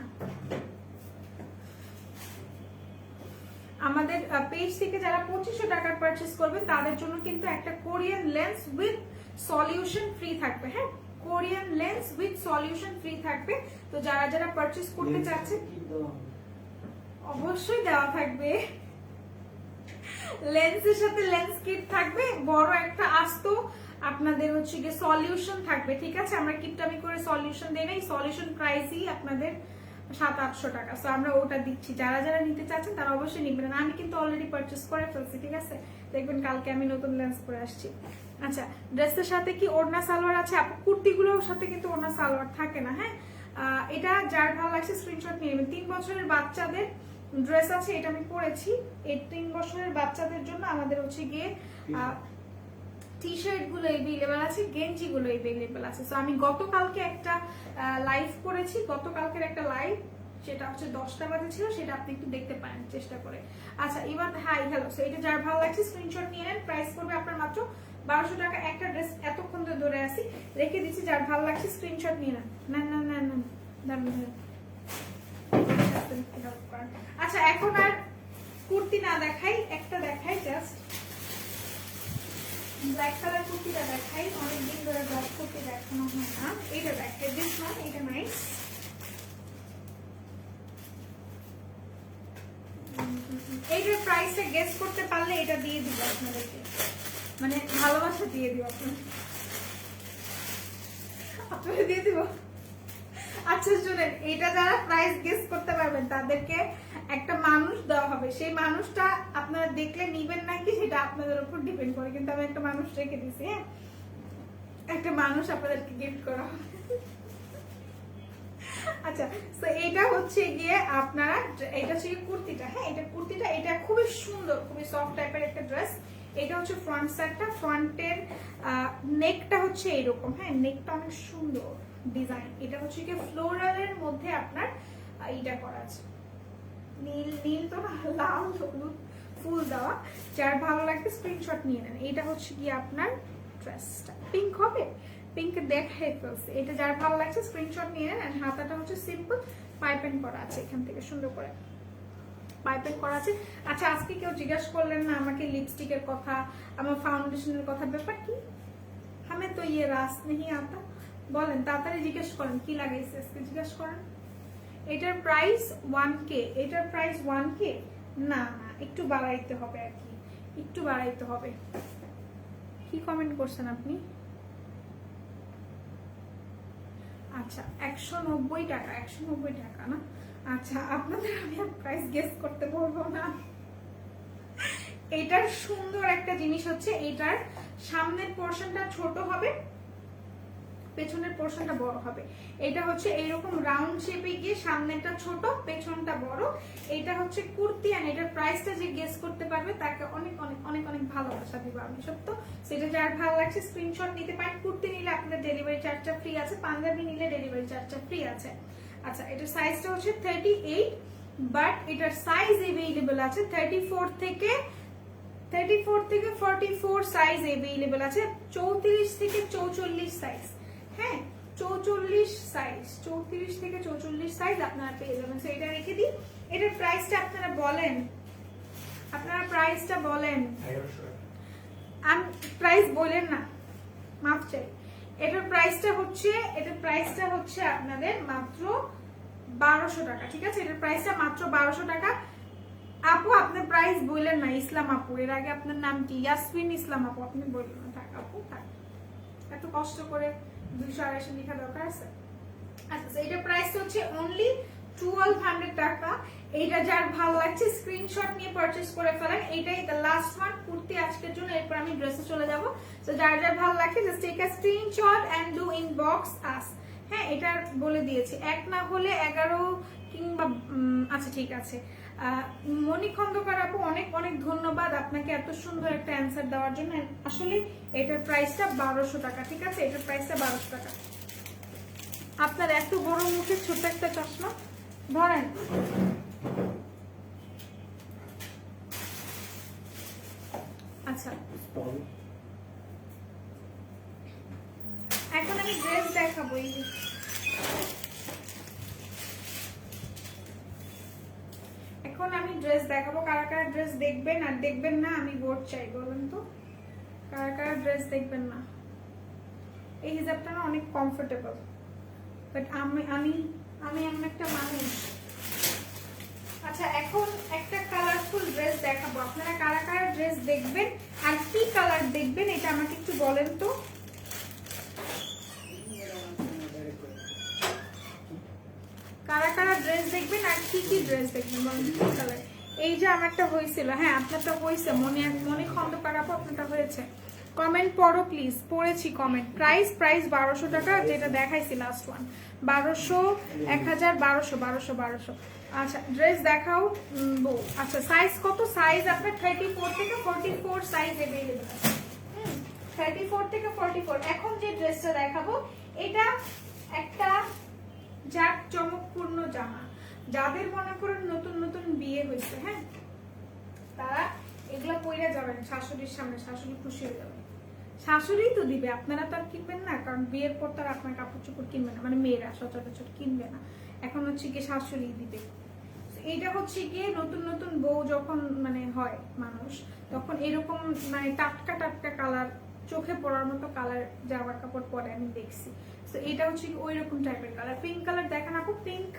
আমাদের পেজ থেকে যারা 2500 টাকার পারচেস করবেন তাদের জন্য কিন্তু একটা Korean lens with solution free থাকবে, হ্যাঁ Korean lens with solution free থাকবে। তো যারা যারা পারচেস করতে চাচ্ছেন অবশ্যই দেওয়া থাকবে, লেন্সের সাথে লেন্স কিট থাকবে, বড় একটা আস্ত আপনাদের হচ্ছে গিয়ে সলিউশন থাকবে, ঠিক আছে? আমরা কিটটামি করে সলিউশন দেই না, এই সলিউশন প্রাইসই আপনাদের 700-800 টাকা। সো আমরা ওটা দিচ্ছি, যারা যারা নিতে চাচ্ছেন তারা অবশ্যই নিবেন। আমি কিন্তু অলরেডি পারচেস করে ফেলছি, ঠিক আছে? দেখবেন কালকে আমি নতুন লেন্স পরে আসছি। আচ্ছা, ড্রেসের সাথে কি ওড়না সালোয়ার আছে? কুর্তিগুলোর সাথে কিন্তু ওড়না সালোয়ার থাকে না, হ্যাঁ এটা যার ভালো লাগছে স্ক্রিনশট নিয়ে নেবেন। 3 বছরের বাচ্চাদের ড্রেস আছে, এটা আমি পরেছি। এই 3 বছরের বাচ্চাদের জন্য আমাদের হচ্ছে গিয়ে টি শার্ট গুলো এভেলেবেল আছে, গেঞ্জি গুলো এভেলেবেল আছে। সো আমি গতকালকে একটা লাইভ করেছি, গতকালকের একটা লাইভ, সেটা হচ্ছে 10টা বাজে ছিল, সেটা আপনি একটু দেখতে পারেন চেষ্টা করে। আচ্ছা এবার হাই হ্যালো, সো এটা যার ভালো লাগছে স্ক্রিনশট নিয়ে নেন। প্রাইস করবে আপনার মাত্র 1200 টাকা। একটা ড্রেস এতক্ষণ ধরে আসি রেখে দিচ্ছি, যার ভালো লাগছে স্ক্রিনশট নিয়ে নেন। না না না না না। আচ্ছা এখন আর কুর্তি না দেখাই, একটা দেখাই, জাস্ট ব্ল্যাক কালার কুর্তিটা দেখাই, অনেকদিন ধরে ব্ল্যাক কুর্তি দেখানো হয় না। এটা দেখাই, দিস ওয়ান, এটা নাইস। এইটার প্রাইসটা গেস করতে পারলে এটা দিয়ে দিব আপনাদেরকে, মানে ভালোবাসা দিয়ে দিব আপনাদের দিয়ে দিব। আচ্ছা শুনেন, এটা যারা প্রাইস গেস করতে পারবেন তাদেরকে একটা মানুষ দেওয়া হবে। সেই মানুষটা আপনারা দেখলে নিবেন নাকি সেটা আপনাদের উপর ডিপেন্ড করে, কিন্তু আমি একটা মানুষ রেখে দিছি, হ্যাঁ একটা মানুষ আপনাদেরকে গিফট করা হবে। আচ্ছা তো এটা হচ্ছে গিয়ে আপনারা, এটা হচ্ছে কুর্তিটা, হ্যাঁ এটা কুর্তিটা, এটা খুবই সুন্দর, খুবই সফট টাইপের একটা ড্রেস। এটা হচ্ছে ফ্রন্ট সাইডটা, ফ্রন্টের নেকটা হচ্ছে এরকম, হ্যাঁ নেকটা অনেক সুন্দর ডিজাইন। এটা হচ্ছে কি ফ্লোরালের মধ্যে আপনার এইটা করা আছে, নীল নীল তো না, লাল হলুদ ফুল দেওয়া। যার ভালো লাগবে স্ক্রিনশট নিয়ে নেন। এটা হচ্ছে কি আপনার ড্রেসটা পিঙ্ক হবে, পিঙ্ক দেখাই ফেলছে। এটা যার ভালো লাগছে স্ক্রিনশট নিয়ে নেন। এন্ড হাতাটা হচ্ছে সিম্পল পাইপিং করা আছে, এখান থেকে সুন্দর করে পাইপিং করা আছে। আচ্ছা আজকে কেউ জিজ্ঞাসা করলেন না আমাকে লিপস্টিকের কথা, আমার ফাউন্ডেশনের কথা, ব্যাপার কি? আমি তো ইয়ে রাস নেই আতা, বলেন তাড়াতাড়ি জিজ্ঞেস করেন কি লাগাইছে আজকে, জিজ্ঞেস করেন। এটার প্রাইস 1K, এটার প্রাইস 1K না, একটু বাড়াইতে হবে আর কি, একটু বাড়াইতে হবে। কি কমেন্ট করছেন আপনি? আচ্ছা 190 টাকা, 190 টাকা না। আচ্ছা আপনাদের আমি প্রাইস গেস করতে বলবো না। এটার সুন্দর একটা জিনিস হচ্ছে, এটার সামনের পোরশনটা ছোট হবে, পেছনের পোরশনটা বড় হবে। এটা হচ্ছে এইরকম রাউন্ড শেপে গিয়ে সামনেটা ছোট পেছনটা বড়। এটা হচ্ছে কুর্তি, আর এটার প্রাইসটা যে গেস করতে পারবে তাকে অনেক অনেক অনেক অনেক ভালোবাসা দিব আমি সত্য। সেটা যার ভালো লাগছে স্ক্রিনশট নিতে পারেন। কুর্তি নিলে আপনাদের ডেলিভারি চার্জটা ফ্রি আছে, পাঞ্জাবি নিলে ডেলিভারি চার্জটা ফ্রি আছে। আচ্ছা এটার সাইজটা হচ্ছে 38, বাট এটার সাইজ এভেইলেবল আছে 34 থেকে 44 সাইজ এভেইলেবল আছে, 34 থেকে 44 সাইজ, হ্যাঁ 44 সাইজ, 34 থেকে 44 সাইজ আপনারা পেয়ে যাবেন। সো এটা রেখে দিই। এটার প্রাইসটা আপনারা বলেন, আপনারা প্রাইসটা বলেন। আমি প্রাইস বলেন না, মাফ চাই। এটার প্রাইসটা হচ্ছে আপনাদের মাত্র 1200 টাকা, ঠিক আছে? এটার প্রাইসটা মাত্র 1200 টাকা। আপু আপনার প্রাইস বললেন না, ইসলাম আপু, এর আগে আপনার নাম কি? ইয়াসমিন ইসলাম আপু, আপনি বললেন না। থাক আপু থাক, এত কষ্ট করে 200-250 লেখা দরকার আছে? আচ্ছা, এটার প্রাইস হচ্ছে অনলি 1200 টাকা। এইটা যার ভালো লাগছে স্ক্রিনশট নিয়ে পারচেজ করে ফেলেন। এটাই দ্য লাস্ট ওয়ান কুর্তি আজকের জন্য, এরপর আমি ড্রেসে চলে যাব। তো যার যার ভালো লাগছে just take a screenshot and do inbox us. হ্যাঁ, এটা বলে দিয়েছি, এক না হলে 11 কিংবা আচ্ছা ঠিক আছে। মণি খন্দকার আপু অনেক অনেক ধন্যবাদ আপনাকে এত সুন্দর একটা অ্যান্সার দেওয়ার জন্য। আসলে এটার প্রাইসটা 1200 টাকা, ঠিক আছে? এটার প্রাইসটা 1200 টাকা। আপনার এত বড় মুখে ছোট একটা চশমা ধরেন। আচ্ছা, এখন আমি ড্রেস দেখাবো। এই যে এখন আমি ড্রেস দেখাবো, কারা কারা ড্রেস দেখবেন আর দেখবেন না আমি ভোট চাই, বলেন তো কারা কারা ড্রেস দেখবেন না? এই হিজাবটা না অনেক কমফোর্টেবল, বাট আমি আমি আমি এমন একটা মানুষ। আচ্ছা, এখন একটা কালারফুল ড্রেস দেখাবো, আপনারা কারা কারা ড্রেস দেখবেন আর কি কালার দেখবেন এটা আমাকে একটু বলেন তো। কারা কারা ড্রেস দেখবেন আর কি কি ড্রেস দেখবেন বলেন, কি কালার? এই যে আমারটা হয়েছিল, হ্যাঁ আপনারটা হয়েছে, মনে খন্দকার আপু আপনারটা হয়েছে। কমেন্ট পড়ো প্লিজ। পড়েছি কমেন্ট। প্রাইস 1200 টাকা, যেটা দেখাইছি লাস্ট ওয়ান 1200, 1000, 1200। আচ্ছা, ড্রেস দেখাও। আচ্ছা, সাইজ কত? সাইজ আপনার 34 থেকে 44 সাইজ अवेलेबल আছে। 34 থেকে 44। এখন যে ড্রেসটা দেখাবো এটা একটা যাক চমকপূর্ণ জামা। যাদের মনে করেন নতুন নতুন বিয়ে হয়েছে, হ্যাঁ, তারা এগুলা পইরা যাবেন শাশুড়ির সামনে, শাশুড়ি খুশি হয়ে যাবে। শাশুড়ি তো দিবে, আপনারা তো আর কিনবেন না, কারণ বিয়ের পর তার আপনার কাপড় চোপড় কিনবে না, মানে মেয়েরা সচরাচর কিনবে না। এখন হচ্ছে গিয়ে শাশুড়ি দিবে। এইটা হচ্ছে গিয়ে নতুন নতুন বউ যখন মানে হয় মানুষ, তখন এরকম মানে টাটকা টাটকা কালার, চোখে পড়ার মতো কালার জামা কাপড় পরে আমি দেখছি। তো এটা হচ্ছে ওই রকম টাইপের কালার। পিঙ্ক কালার দেখেন আপু, পিঙ্ক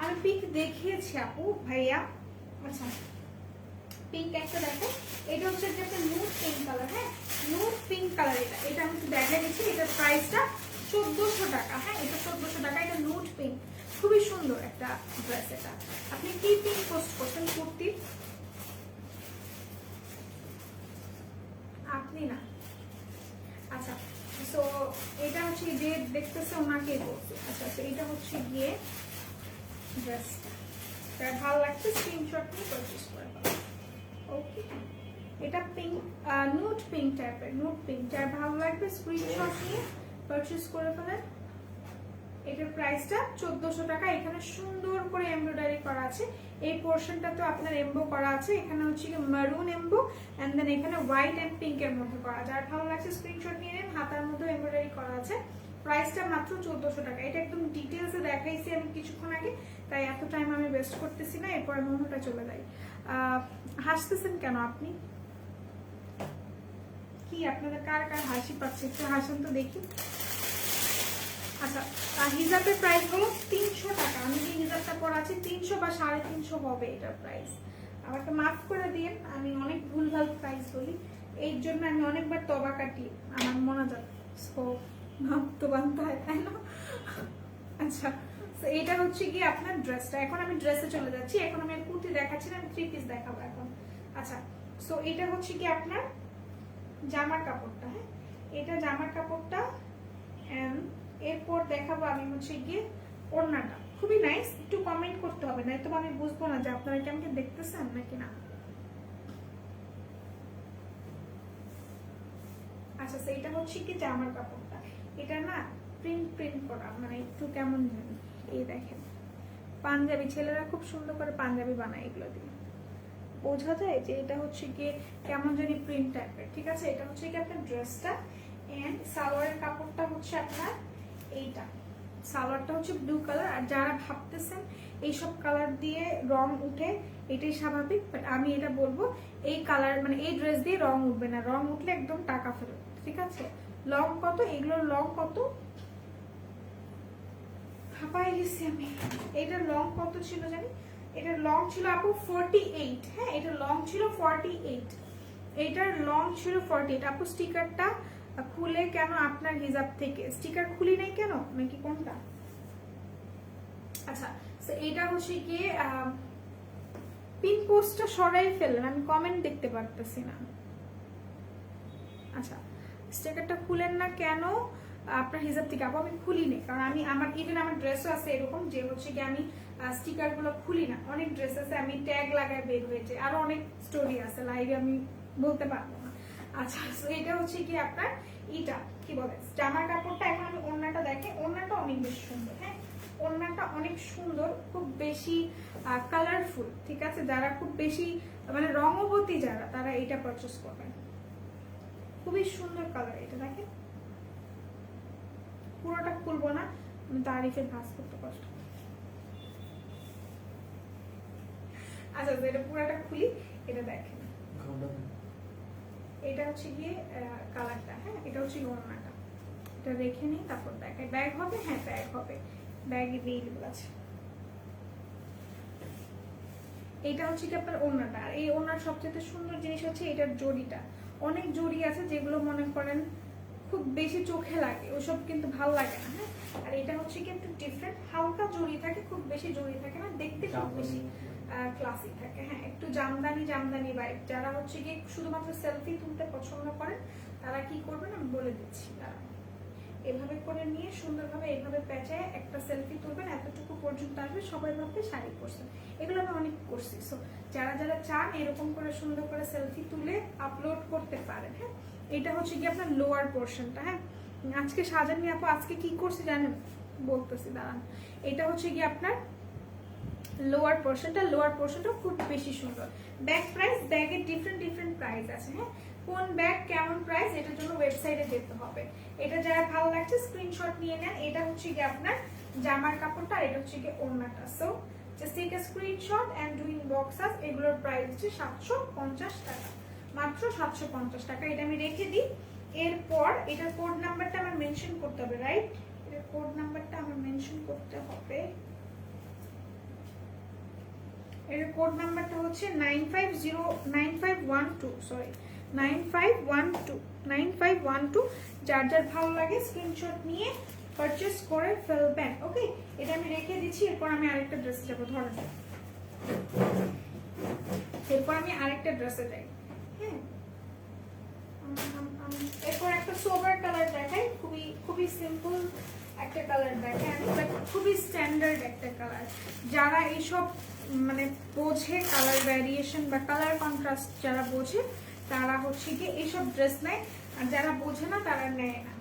আমি পিঙ্ক দেখিয়েছি আপু ভাইয়া। আচ্ছা, পিঙ্ক একটা দেখো, এটা হচ্ছে যে একটা নুড পিঙ্ক কালার। হ্যাঁ, নুড পিঙ্ক কালার। এটা আমি একটু দেখা দিচ্ছি। এটার প্রাইসটা 1400 টাকা। হ্যাঁ, এটা 1400 টাকা। এটা নুড পিঙ্ক, খুবই সুন্দর একটা ড্রেস। এটা আপনি কি পিঙ্ক পোস্ট করছেন কুর্তি? আপনি না। আচ্ছা, সো এটা হচ্ছে যে দেখতেছে ওনাকে বলছে। আচ্ছা, তো এটা হচ্ছে গিয়ে ড্রেসটা, তার ভালো লাগছে স্ক্রিনশট নিয়ে পারচেজ করে ফেলো। ওকে, এটা পিঙ্ক, নুড পিঙ্ক টাইপের, নুড পিঙ্ক। যার ভালো লাগবে স্ক্রিনশট নিয়ে পারচেজ করে ফেলেন। এটার প্রাইসটা 1400 টাকা। এখানে সুন্দর করে এমব্রয়ডারি করা আছে। এই পোর্শনটা তো আপনার এমবো করা আছে, এখানে হচ্ছে কি মারুন এমবো, এন্ড দেন এখানে হোয়াইট এন্ড পিঙ্ক এর মধ্যে করা। যার ভালো লাগছে স্ক্রিনশট নিয়ে নেন। হাতার মধ্যে এমব্রয়ডারি করা আছে। প্রাইসটা মাত্র 1400 টাকা। এটা একদম ডিটেইলসে দেখাইছি আমি কিছুক্ষণ আগে, তাই এত টাইম আমি ওয়েস্ট করতেছি না। এরপর মোহটা চলে যাই। হাসতেছেন কেন আপনি? কি আপনাদের কার কার হাসি পাচ্ছে? একটু হাসেন তো দেখি। আচ্ছা, হিজাবের প্রাইস হলো 300 টাকা। আমি যে হিজাবটা পরা আছে 300 বা 350 হবে এটার প্রাইস। আমাকে মাফ করে দিন, আমি অনেক ভুলভাল প্রাইস বলি, এর জন্য আমি অনেকবার তবা কাটি, আমার মনে যায় মাপ তো বানতে হয়, তাই না? আচ্ছা, তো এটা হচ্ছে কি আপনার ড্রেসটা। এখন আমি ড্রেসে চলে যাচ্ছি। এখন আমি কুর্তি দেখাচ্ছি না, আমি 3 পিস দেখাবো এখন। আচ্ছা, সো এটা হচ্ছে কি আপনার জামার কাপড়টা। হ্যাঁ, এটা জামার কাপড়টা। এরপর দেখাবো আমি হচ্ছে গিয়ে ওড়নাটা। খুবই নাইস। একটু কমেন্ট করতে হবে, নয়তো আমি বুঝবো না যে আপনারা কি আমাকে দেখতেছেন নাকি না। আচ্ছা, সেইটা হচ্ছে কি জামার কাপড়টা। এটা না প্রিন্ট প্রিন্ট করা, মানে একটু কেমন জানি। এই দেখেন পাঞ্জাবি, ছেলেরা খুব সুন্দর করে পাঞ্জাবি বানায় এগুলো দিয়ে। বোঝা যায় যে এটা হচ্ছে গিয়ে কেমন জানি প্রিন্ট টাইপের। ঠিক আছে, এটা হচ্ছে কি আপনার ড্রেসটা। এন্ড সালোয়ারের কাপড়টা হচ্ছে আপনার এইটা। সালোয়ারটা হচ্ছে ব্লু কালার। আর যারা ভাবতেছেন এইসব কালার দিয়ে রং উঠে, এটাই স্বাভাবিক, বাট আমি এটা বলবো এই কালার মানে এই ড্রেস দিয়ে রং উঠবে না। রং উঠলে একদম টাকা ফেরত। ঠিক আছে, লং কত এগুলোর? লং কত? হাঁপাই গেছি আমি। এটার লং কত ছিল জানি? এটার লং ছিল আপু 48। হ্যাঁ, এটার লং ছিল 48। এটার লং ছিল 48। আপু স্টিকারটা খুলে কেন আপনার হিজাব থেকে? স্টিকার খুলি নাই কেন নাকি কোনটা? আচ্ছা, তো এটা হচ্ছে কি পিন পোস্টটা সরাই ফেললেন, আমি কমেন্ট দেখতে পারতেছি না। আচ্ছা, স্টিকারটা খুলেন না কেন আপনার হিজাব থেকে? আপু আমি খুলি নি, কারণ আমি আমার ইভেন আমার ড্রেসও আছে এরকম যে হচ্ছে কি আমি স্টিকার গুলো খুলি না। অনেক ড্রেস আছে আমি ট্যাগ লাগায় বের হয়েছে, আরো অনেক স্টোরি আছে লাইভে আমি বলতে পারবো না। আচ্ছা, তো এটা হচ্ছে কি আপনার এটা কি বলে জামার কাপড়টা। এখন আমি ওড়নাটা দেখে, ওড়নাটা অনেক বেশি সুন্দর। হ্যাঁ, ওড়নাটা অনেক সুন্দর, খুব বেশি কালারফুল। ঠিক আছে, যারা খুব বেশি মানে রঙবতী যারা, তারা এটা পারচেস করবেন। খুবই সুন্দর কালার এটা, দেখেন। পুরোটা খুলবো না, তারিফের ভাঁজ করতে কষ্ট। আচ্ছা, এটা পুরোটা খুলি, এটা দেখেন। এটা হচ্ছে গিয়ে কালারটা। হ্যাঁ, এটা হচ্ছে ওড়নাটা। এটা রেখে নিই, তারপর দেখাই। ব্যাগ হবে? হ্যাঁ ব্যাগ হবে, ব্যাগ এভেইলেবল আছে। এটা হচ্ছে কি আপনার ওড়নাটা। আর এই ওড়নার সবচেয়ে সুন্দর জিনিস হচ্ছে এটার জড়িটা। অনেক জড়ি আছে যেগুলো মনে করেন খুব বেশি চোখে লাগে, ওসব কিন্তু ভালো লাগে না। হ্যাঁ, আর এটা হচ্ছে কি একটু ডিফারেন্ট, হালকা জড়ি থাকে, খুব বেশি জড়ি থাকে না, দেখতে খুব বেশি ক্লাসিক থাকে। হ্যাঁ, একটু জামদানি জামদানি ভাইব। যারা হচ্ছে কি শুধুমাত্র সেলফি তুলতে পছন্দ করেন তারা কি করবেন আমি বলে দিচ্ছি। তারা এভাবে করে নিয়ে সুন্দরভাবে এইভাবে পেঁচায় একটা সেলফি তুলবেন, এতটুকু পর্যন্ত আসবে, সবাই ভাববে শাড়ি পরছেন। এগুলো আমি অনেক করছি। সো যারা যারা চান এরকম করে সুন্দর করে সেলফি তুলে আপলোড করতে পারেন। হ্যাঁ, এটা হচ্ছে কি আপনার লোয়ার পোর্শনটা। হ্যাঁ, আজকে সাজানি আপু আজকে কি করছি জানেন? বলতেছি দাঁড়ান। এটা হচ্ছে কি আপনার লোয়ার পোর্শনটা। লোয়ার পোর্শনটা খুব বেশি সুন্দর। ব্যাগ প্রাইস, ব্যাগের ডিফারেন্ট ডিফারেন্ট প্রাইস আছে। হ্যাঁ, কোন ব্যাগ কেমন প্রাইস এটার জন্য ওয়েবসাইটে যেতে হবে। এটা যারা ভালো লাগছে স্ক্রিনশট নিয়ে নেন। এটা হচ্ছে কি আপনার জামার কাপড়টা, আর এটা হচ্ছে কি ওড়নাটা। So just take a screenshot and do inbox us. এগুলোর প্রাইস হচ্ছে 750 টাকা, মাত্র 750 টাকা। এটা আমি রেখে দিই। এরপর এটার কোড নাম্বারটা আমার মেনশন করতে হবে, রাইট? এটার কোড নাম্বারটা আমার মেনশন করতে হবে। এর কোড নাম্বারটা হচ্ছে 9512, সরি 9512। যার যার ভালো লাগে স্ক্রিনশট নিয়ে পারচেজ করে ফেলবেন। ওকে, এটা আমি রেখে দিচ্ছি। এরপর আমি আরেকটা ড্রেসে যাবো, ধরেন। এরপর আমি আরেকটা ড্রেসে যাই। হ্যাঁ, এরপর একটা সোবার কালার দেখাই, খুবই খুবই সিম্পল একটা কালার দেখাই, বাট খুবই স্ট্যান্ডার্ড একটা কালার। যারা এইসব মানে বোঝে কালার ভ্যারিয়েশন বা কালার কন্ট্রাস্ট, যারা বোঝে তারা হচ্ছে কি এইসব ড্রেস নেয়, আর যারা বোঝে না তারা নেয় না।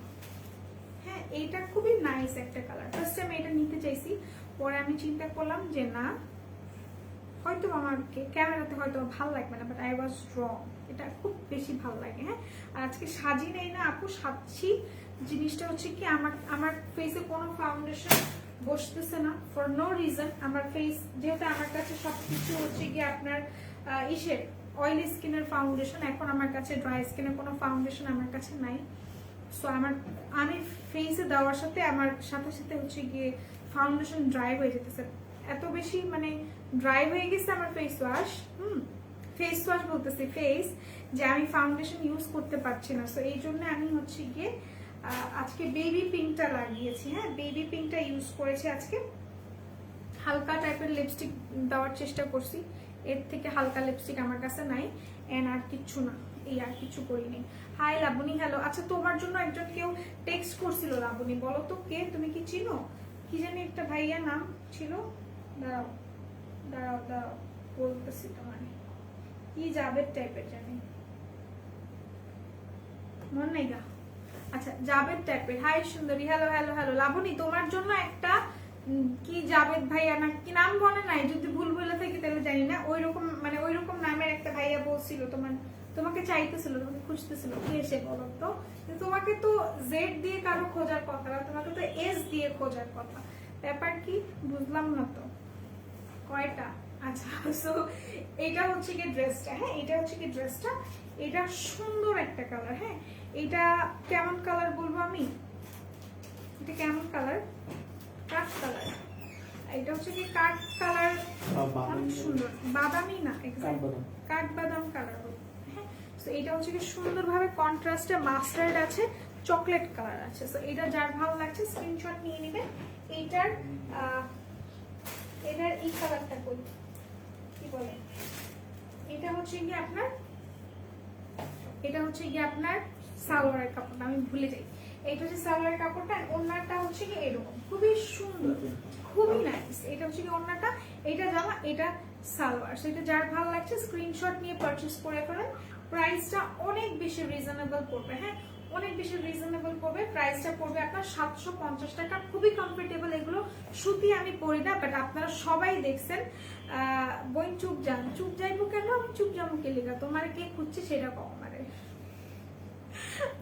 হ্যাঁ, এইটা খুবই নাইস একটা কালার। ফার্স্ট আমি এটা নিতে চাইছি, পরে আমি চিন্তা করলাম যে না, হয়তো আমার ক্যামেরাতে হয়তো ভালো লাগবে না, বাট আই ওয়াজ রং। এটা খুব বেশি ভালো লাগে। হ্যাঁ, আর আজকে সাজি নেই না আপু, সাজছি। জিনিসটা হচ্ছে কি আমার ফেসে কোনো ফাউন্ডেশন বসতেছে না ফর নো রিজন। আমার ফেস যেহেতু আমার কাছে সবকিছু হচ্ছে কি আপনার ইসের অয়েলি স্কিনের ফাউন্ডেশন, এখন আমার কাছে ড্রাই স্কিনের কোনো ফাউন্ডেশন আমার কাছে নাই। সো আমি ফেসে দেওয়ার সাথে আমার সাথে সাথে হচ্ছে গিয়ে ফাউন্ডেশন ড্রাই হয়ে যেতেছে, এত বেশি মানে ড্রাই হয়ে গেছে আমার ফেস ওয়াশ। ফেস ওয়াশ বলতেছি, ফেস, যে আমি ফাউন্ডেশন ইউজ করতে পারছি না। সো এই জন্য আমি হচ্ছে গিয়ে আজকে বেবি পিঙ্কটা লাগিয়েছি। হ্যাঁ, বেবি পিঙ্কটা ইউজ করেছি আজকে। হালকা টাইপের লিপস্টিক দেওয়ার চেষ্টা করছি, এর থেকে হালকা লিপস্টিক আমার কাছে নাই। এন্ড আর কিচ্ছু না, এই আর কিছু করিনি। Hi Laboni, hello. আচ্ছা, তোমার জন্য একজন কেউ টেক্সট করছিল লাবণী, বলো তো কে, তুমি কি চিনো? কি জানি একটা ভাইয়া নাম ছিল, দাঁড়াও দাঁড়াও দাঁড়াও বলতেছি তোমার, কি জাবেদ টাইপের জানি, মন নাই গা। আচ্ছা, জাবেদ টাইপের। হাই সুন্দরী, হ্যালো হ্যালো হ্যালো। লাবণী, তোমার জন্য একটা কি জাবেদ ভাইয়া না কি নাম মনে নাই, যদি ভুল বলে থাকি তাহলে জানি না। ওইরকম মানে ওইরকম নামের একটা ভাইয়া বলছিল তোমাকে চাইতেছিল, তোমাকে খুঁজতেছিল। কি এসে বলো তো, তোমাকে তো জেড দিয়ে কারো খোঁজার কথা না, তোমাকে তো এস দিয়ে খোঁজার কথা। ব্যাপার কি বুঝলাম না তো, কয়টা? আচ্ছা, সো এটা হচ্ছে কি ড্রেসটা। হ্যাঁ, এটা হচ্ছে কি ড্রেসটা। এটা সুন্দর একটা কালার। হ্যাঁ, এটা কেমন কালার বলবো আমি, এটা কেমন কালার, কাঠ কালার। এটা হচ্ছে কি কাঠ কালার, অনেক সুন্দর, বাদামি না, কাঠবাদাম। কাঠবাদাম কালার। হ্যাঁ, তো এটা হচ্ছে কি সুন্দরভাবে কন্ট্রাস্টে মাস্টার্ড আছে, চকলেট কালার আছে। তো এটা যার ভালো লাগছে স্ক্রিনশট নিয়ে নেবেন। এটার এই কালারটা কই, কি বলে, এটা হচ্ছে কি আপনার, এটা হচ্ছে কি আপনার সালোয়ারের কাপড়টা, আমি ভুলে যাই। এটা হচ্ছে সালোয়ারের কাপড়টা, ওড়নাটা হচ্ছে কি এরকম, খুবই সুন্দর, খুবই নাইস। এটা হচ্ছে কি ওড়নাটা, এটা জামা, এটা সালোয়ার। সো এটা যার ভালো লাগছে স্ক্রিনশট নিয়ে পারচেজ করে ফেলেন। প্রাইসটা অনেক বেশি রিজনেবল পড়বে, হ্যাঁ অনেক বেশি রিজনেবল পড়বে। প্রাইসটা পড়বে আপনার 750 টাকা, খুবই কমফোর্টেবল। এগুলো সুতি আমি পরি না, বাট আপনারা সবাই দেখছেন। বই চুপ যান, চুপ যাইবো কেন, আমি চুপ যাবো কে লিগা, তোমার কে খুঁজছে সেটা কম আমারে।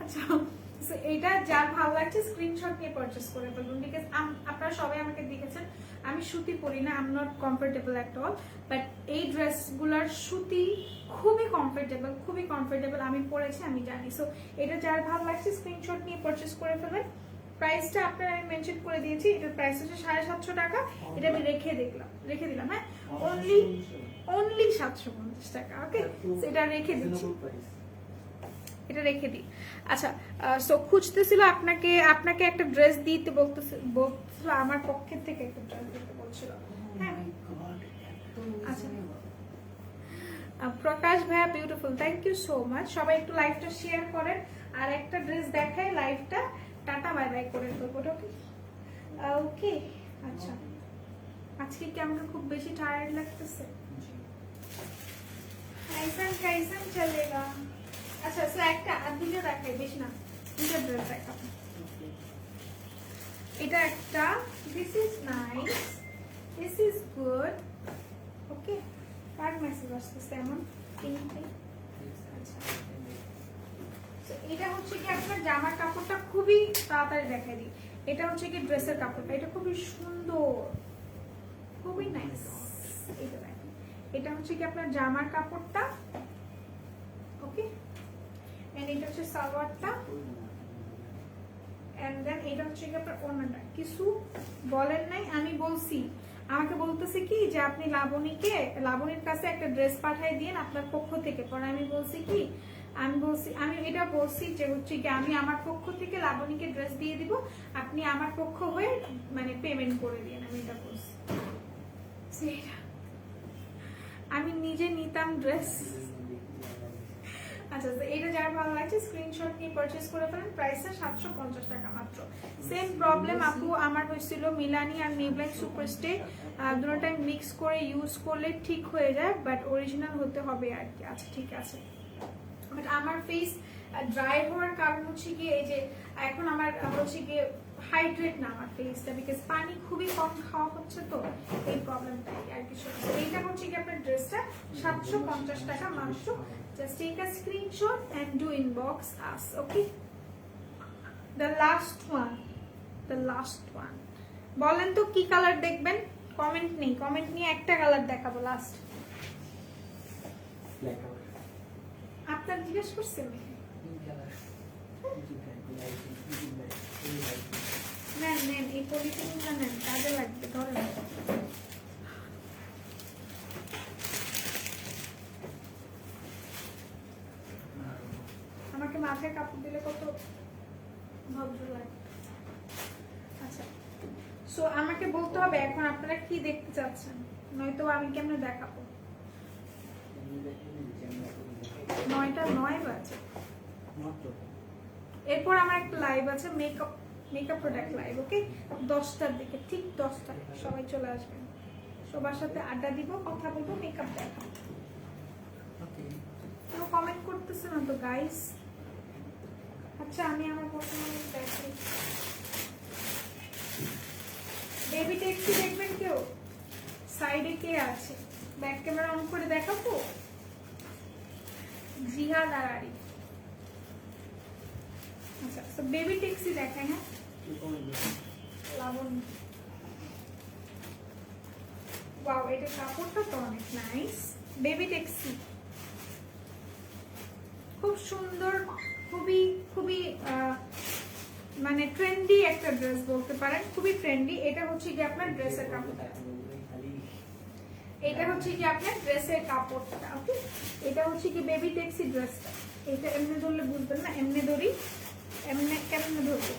আচ্ছা, সো এটা যার ভালো লাগছে স্ক্রিনশট নিয়ে পারচেজ করে ফেলুন। বিকজ আপনারা সবাই আমাকে দেখেছেন আমি সুতি পরি না, I am not comfortable at all, but এই ড্রেসগুলোর সুতি খুবই কমফোর্টেবল, খুবই কমফোর্টেবল। আমি পরেছি, আমি জানি। সো এটা যার ভালো লাগছে স্ক্রিনশট নিয়ে পারচেজ করে ফেলবেন। প্রাইসটা আপনারা আমি মেনশন করে দিয়েছি, এটার প্রাইস হচ্ছে 750 টাকা। এটা আমি রেখে দিলাম, হ্যাঁ অনলি 750 টাকা। ওকে, এটা রেখে দিচ্ছি, এটা রেখে দিই। আচ্ছা, সো খুঁজতেছিল আপনাকে একটা ড্রেস দিতে বলতেছিল আমার পক্ষের থেকে একটা ড্রেস দিতে বলছিল। হ্যাঁ আচ্ছা, প্রকাশ ভাইয়া beautiful, thank you so much. সবাই একটু লাইভটা শেয়ার করেন, আর একটা ড্রেস দেখাই, লাইভটা টাটা বাই বাই করে দেবো। ওকে ওকে, আচ্ছা আজকে কি আমাকে খুব বেশি টায়ার্ড লাগতেছে? কাইসান চলেগা। আচ্ছা, সো একটা আর দুটো দেখাই, বেশি না, দুটো ড্রেস দেখাবো। এটা একটা, this is nice, this is good. Okay, car message আসতেছে এমন? আচ্ছা, সো এটা হচ্ছে কি আপনার জামার কাপড়টা, খুবই তাড়াতাড়ি দেখাই দিই। এটা হচ্ছে কি ড্রেসের কাপড়টা, এটা খুবই সুন্দর, খুবই নাইস। এটা দেখেন, এটা হচ্ছে কি আপনার জামার কাপড়টা। ওকে, এন্ড এটা হচ্ছে সালোয়ারটা, এন্ড দেন এটা হচ্ছে কি আপনার ওড়নাটা। কিছু বলেন নাই, আমি বলছি, আমাকে বলতেছে কি যে আপনি লাবণীর কাছে একটা ড্রেস পাঠিয়ে দিন আপনার পক্ষ থেকে। পরে আমি বলছি কি, আমি এটা বলছি যে হচ্ছে কি আমি আমার পক্ষ থেকে লাবণীকে ড্রেস দিয়ে দিব, আপনি আমার পক্ষ হয়ে মানে পেমেন্ট করে দিন, আমি এটা বলছি। আমি নিজে নিতাম ড্রেস। আচ্ছা, এটা যার ভালো লাগছে স্ক্রিনশট নিয়ে পারচেজ করে ফেলেন। প্রাইসটা 750 টাকা মাত্র। সেম প্রবলেম আপু আমার হয়েছিল মিলানি আর মেবলাইন সুপারস্টে, দুটোটাই মিক্স করে ইউজ করলে ঠিক হয়ে যায়, বাট অরিজিনাল হতে হবে আর কি। আচ্ছা ঠিক আছে, বাট আমার ফেস ড্রাই হওয়ার কারণ হচ্ছে কি এই যে এখন আমার হচ্ছে গিয়ে হাইড্রেট না আমার ফেসটা, বিকজ পানি খুবই কম খাওয়া হচ্ছে, তো এই প্রবলেমটাই আর কিছু। এইটা হচ্ছে কি আপনার ড্রেসটা 750 টাকা মাত্র। Just take a screenshot and do inbox us. Okay, the last one বলেন তো কি কালার দেখবেন? কমেন্ট নেই, কমেন্ট নিয়ে একটা কালার দেখাবো লাস্ট। আপনার জিজ্ঞেস করছেন নেন এই পলিথিনটা নেন, কাজে লাগবে, ধরেন। আমাকে মাথায় কাপড় দিলে কত ভদ্র লাগে। আচ্ছা, সো আমাকে বলতে হবে এখন আপনারা কি দেখতে চাচ্ছেন, নয়তো আমি কেমনে দেখাবো। 9:09 বাজে, এরপর আমার একটা লাইভ আছে, মেকআপ প্রোডাক্ট লাইভ। ওকে, 10টার দিকে, ঠিক 10টায় সবাই চলে আসবেন, সবার সাথে আড্ডা দিব, কথা বলবো, মেকআপ দেখাবো। কেউ কমেন্ট করতেছে না তো গাইস। আচ্ছা, আমি আমার প্রথমে দেখি, বেবি ট্যাক্সি দেখবেন কেউ? সাইডে কে আছে? ব্যাক ক্যামেরা অন করে দেখাবো। জিহাদ আর আরিফ। আচ্ছা, তো বেবি ট্যাক্সি দেখাই। হ্যাঁ, লাবণী। ওয়াও, এটা কাপড়টা তো অনেক নাইস। বেবি ট্যাক্সি খুব সুন্দর, খুবই খুবই মানে ট্রেন্ডি একটা ড্রেস বলতে পারেন, খুবই ট্রেন্ডি। এটা হচ্ছে কি আপনার ড্রেসের কাপড়টা, এটা হচ্ছে কি আপনার ড্রেসের কাপড়টা। ওকে, এটা হচ্ছে কি বেবি টেক্সি ড্রেসটা। এটা এমনি ধরলে বুঝবেন না, এমনি ধরি, এমনি কেমনে ধরবো,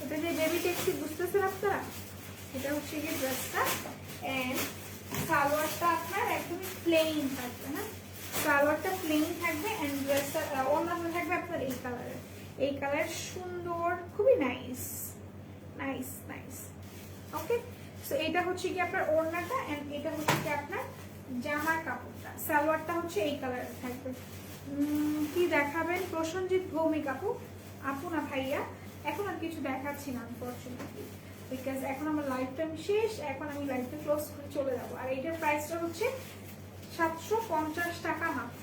এটা যে বেবি টেক্সি বুঝতেছেন আপনারা। এটা হচ্ছে কি ড্রেসটা, এন্ড সালোয়ারটা আপনার একদমই প্লেন থাকবে। হ্যাঁ, সালোয়ারটা প্লেন থাকবে এন্ড ড্রেসটা অন্যান্য থাকবে আপনার এই কালারের, এই কালার সুন্দর, খুবই নাইস নাইস নাইস। ওকে, সো এটা হচ্ছে কি আপনার ওড়নাটা এন্ড এটা হচ্ছে কি আপনার জামার কাপড়টা। সালোয়ারটা হচ্ছে এই কালারের থাকবে। কি দেখাবেন প্রসঞ্জিৎ ভৌমিক আপু? আপু না ভাইয়া, এখন আর কিছু দেখাচ্ছি না আনফরচুনেটলি, বিকজ এখন আমার লাইফ টাইম শেষ, এখন আমি লাইফটা ক্লোজ করে চলে যাবো। আর এইটার প্রাইসটা হচ্ছে 750 টাকা মাত্র,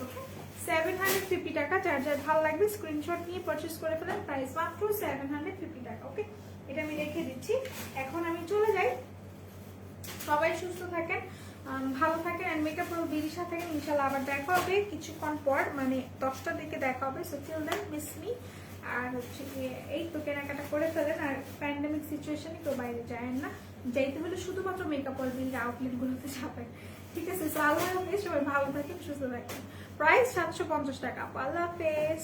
750 টাকা। যার যার ভালো লাগবে স্ক্রিনশট নিয়ে পারচেজ করে ফেলেন, প্রাইস মাত্র 750 টাকা। ওকে, এটা আমি রেখে দিচ্ছি। এখন আমি চলে যাই। সবাই সুস্থ থাকেন, ভালো থাকেন এন্ড মেকআপ পুরো বিদিশা থাকেন। ইনশাআল্লাহ আবার দেখা হবে কিছুক্ষণ পর, মানে 10টার দিকে দেখা হবে। So till then miss me. আর হচ্ছে গিয়ে এই তো কেনাকাটা করে ফেলেন, আর প্যান্ডেমিক সিচুয়েশনে তো বাইরে যায় না, যাইতে হলে শুধুমাত্র মেকআপ অয়েল বিল আউটলেটগুলোতে যাবেন। ঠিক আছে, সো আল্লাহ হাফেজ, সবাই ভালো থাকেন সুস্থ থাকেন। প্রাইস 750 টাকা। আল্লাহ হাফেজ।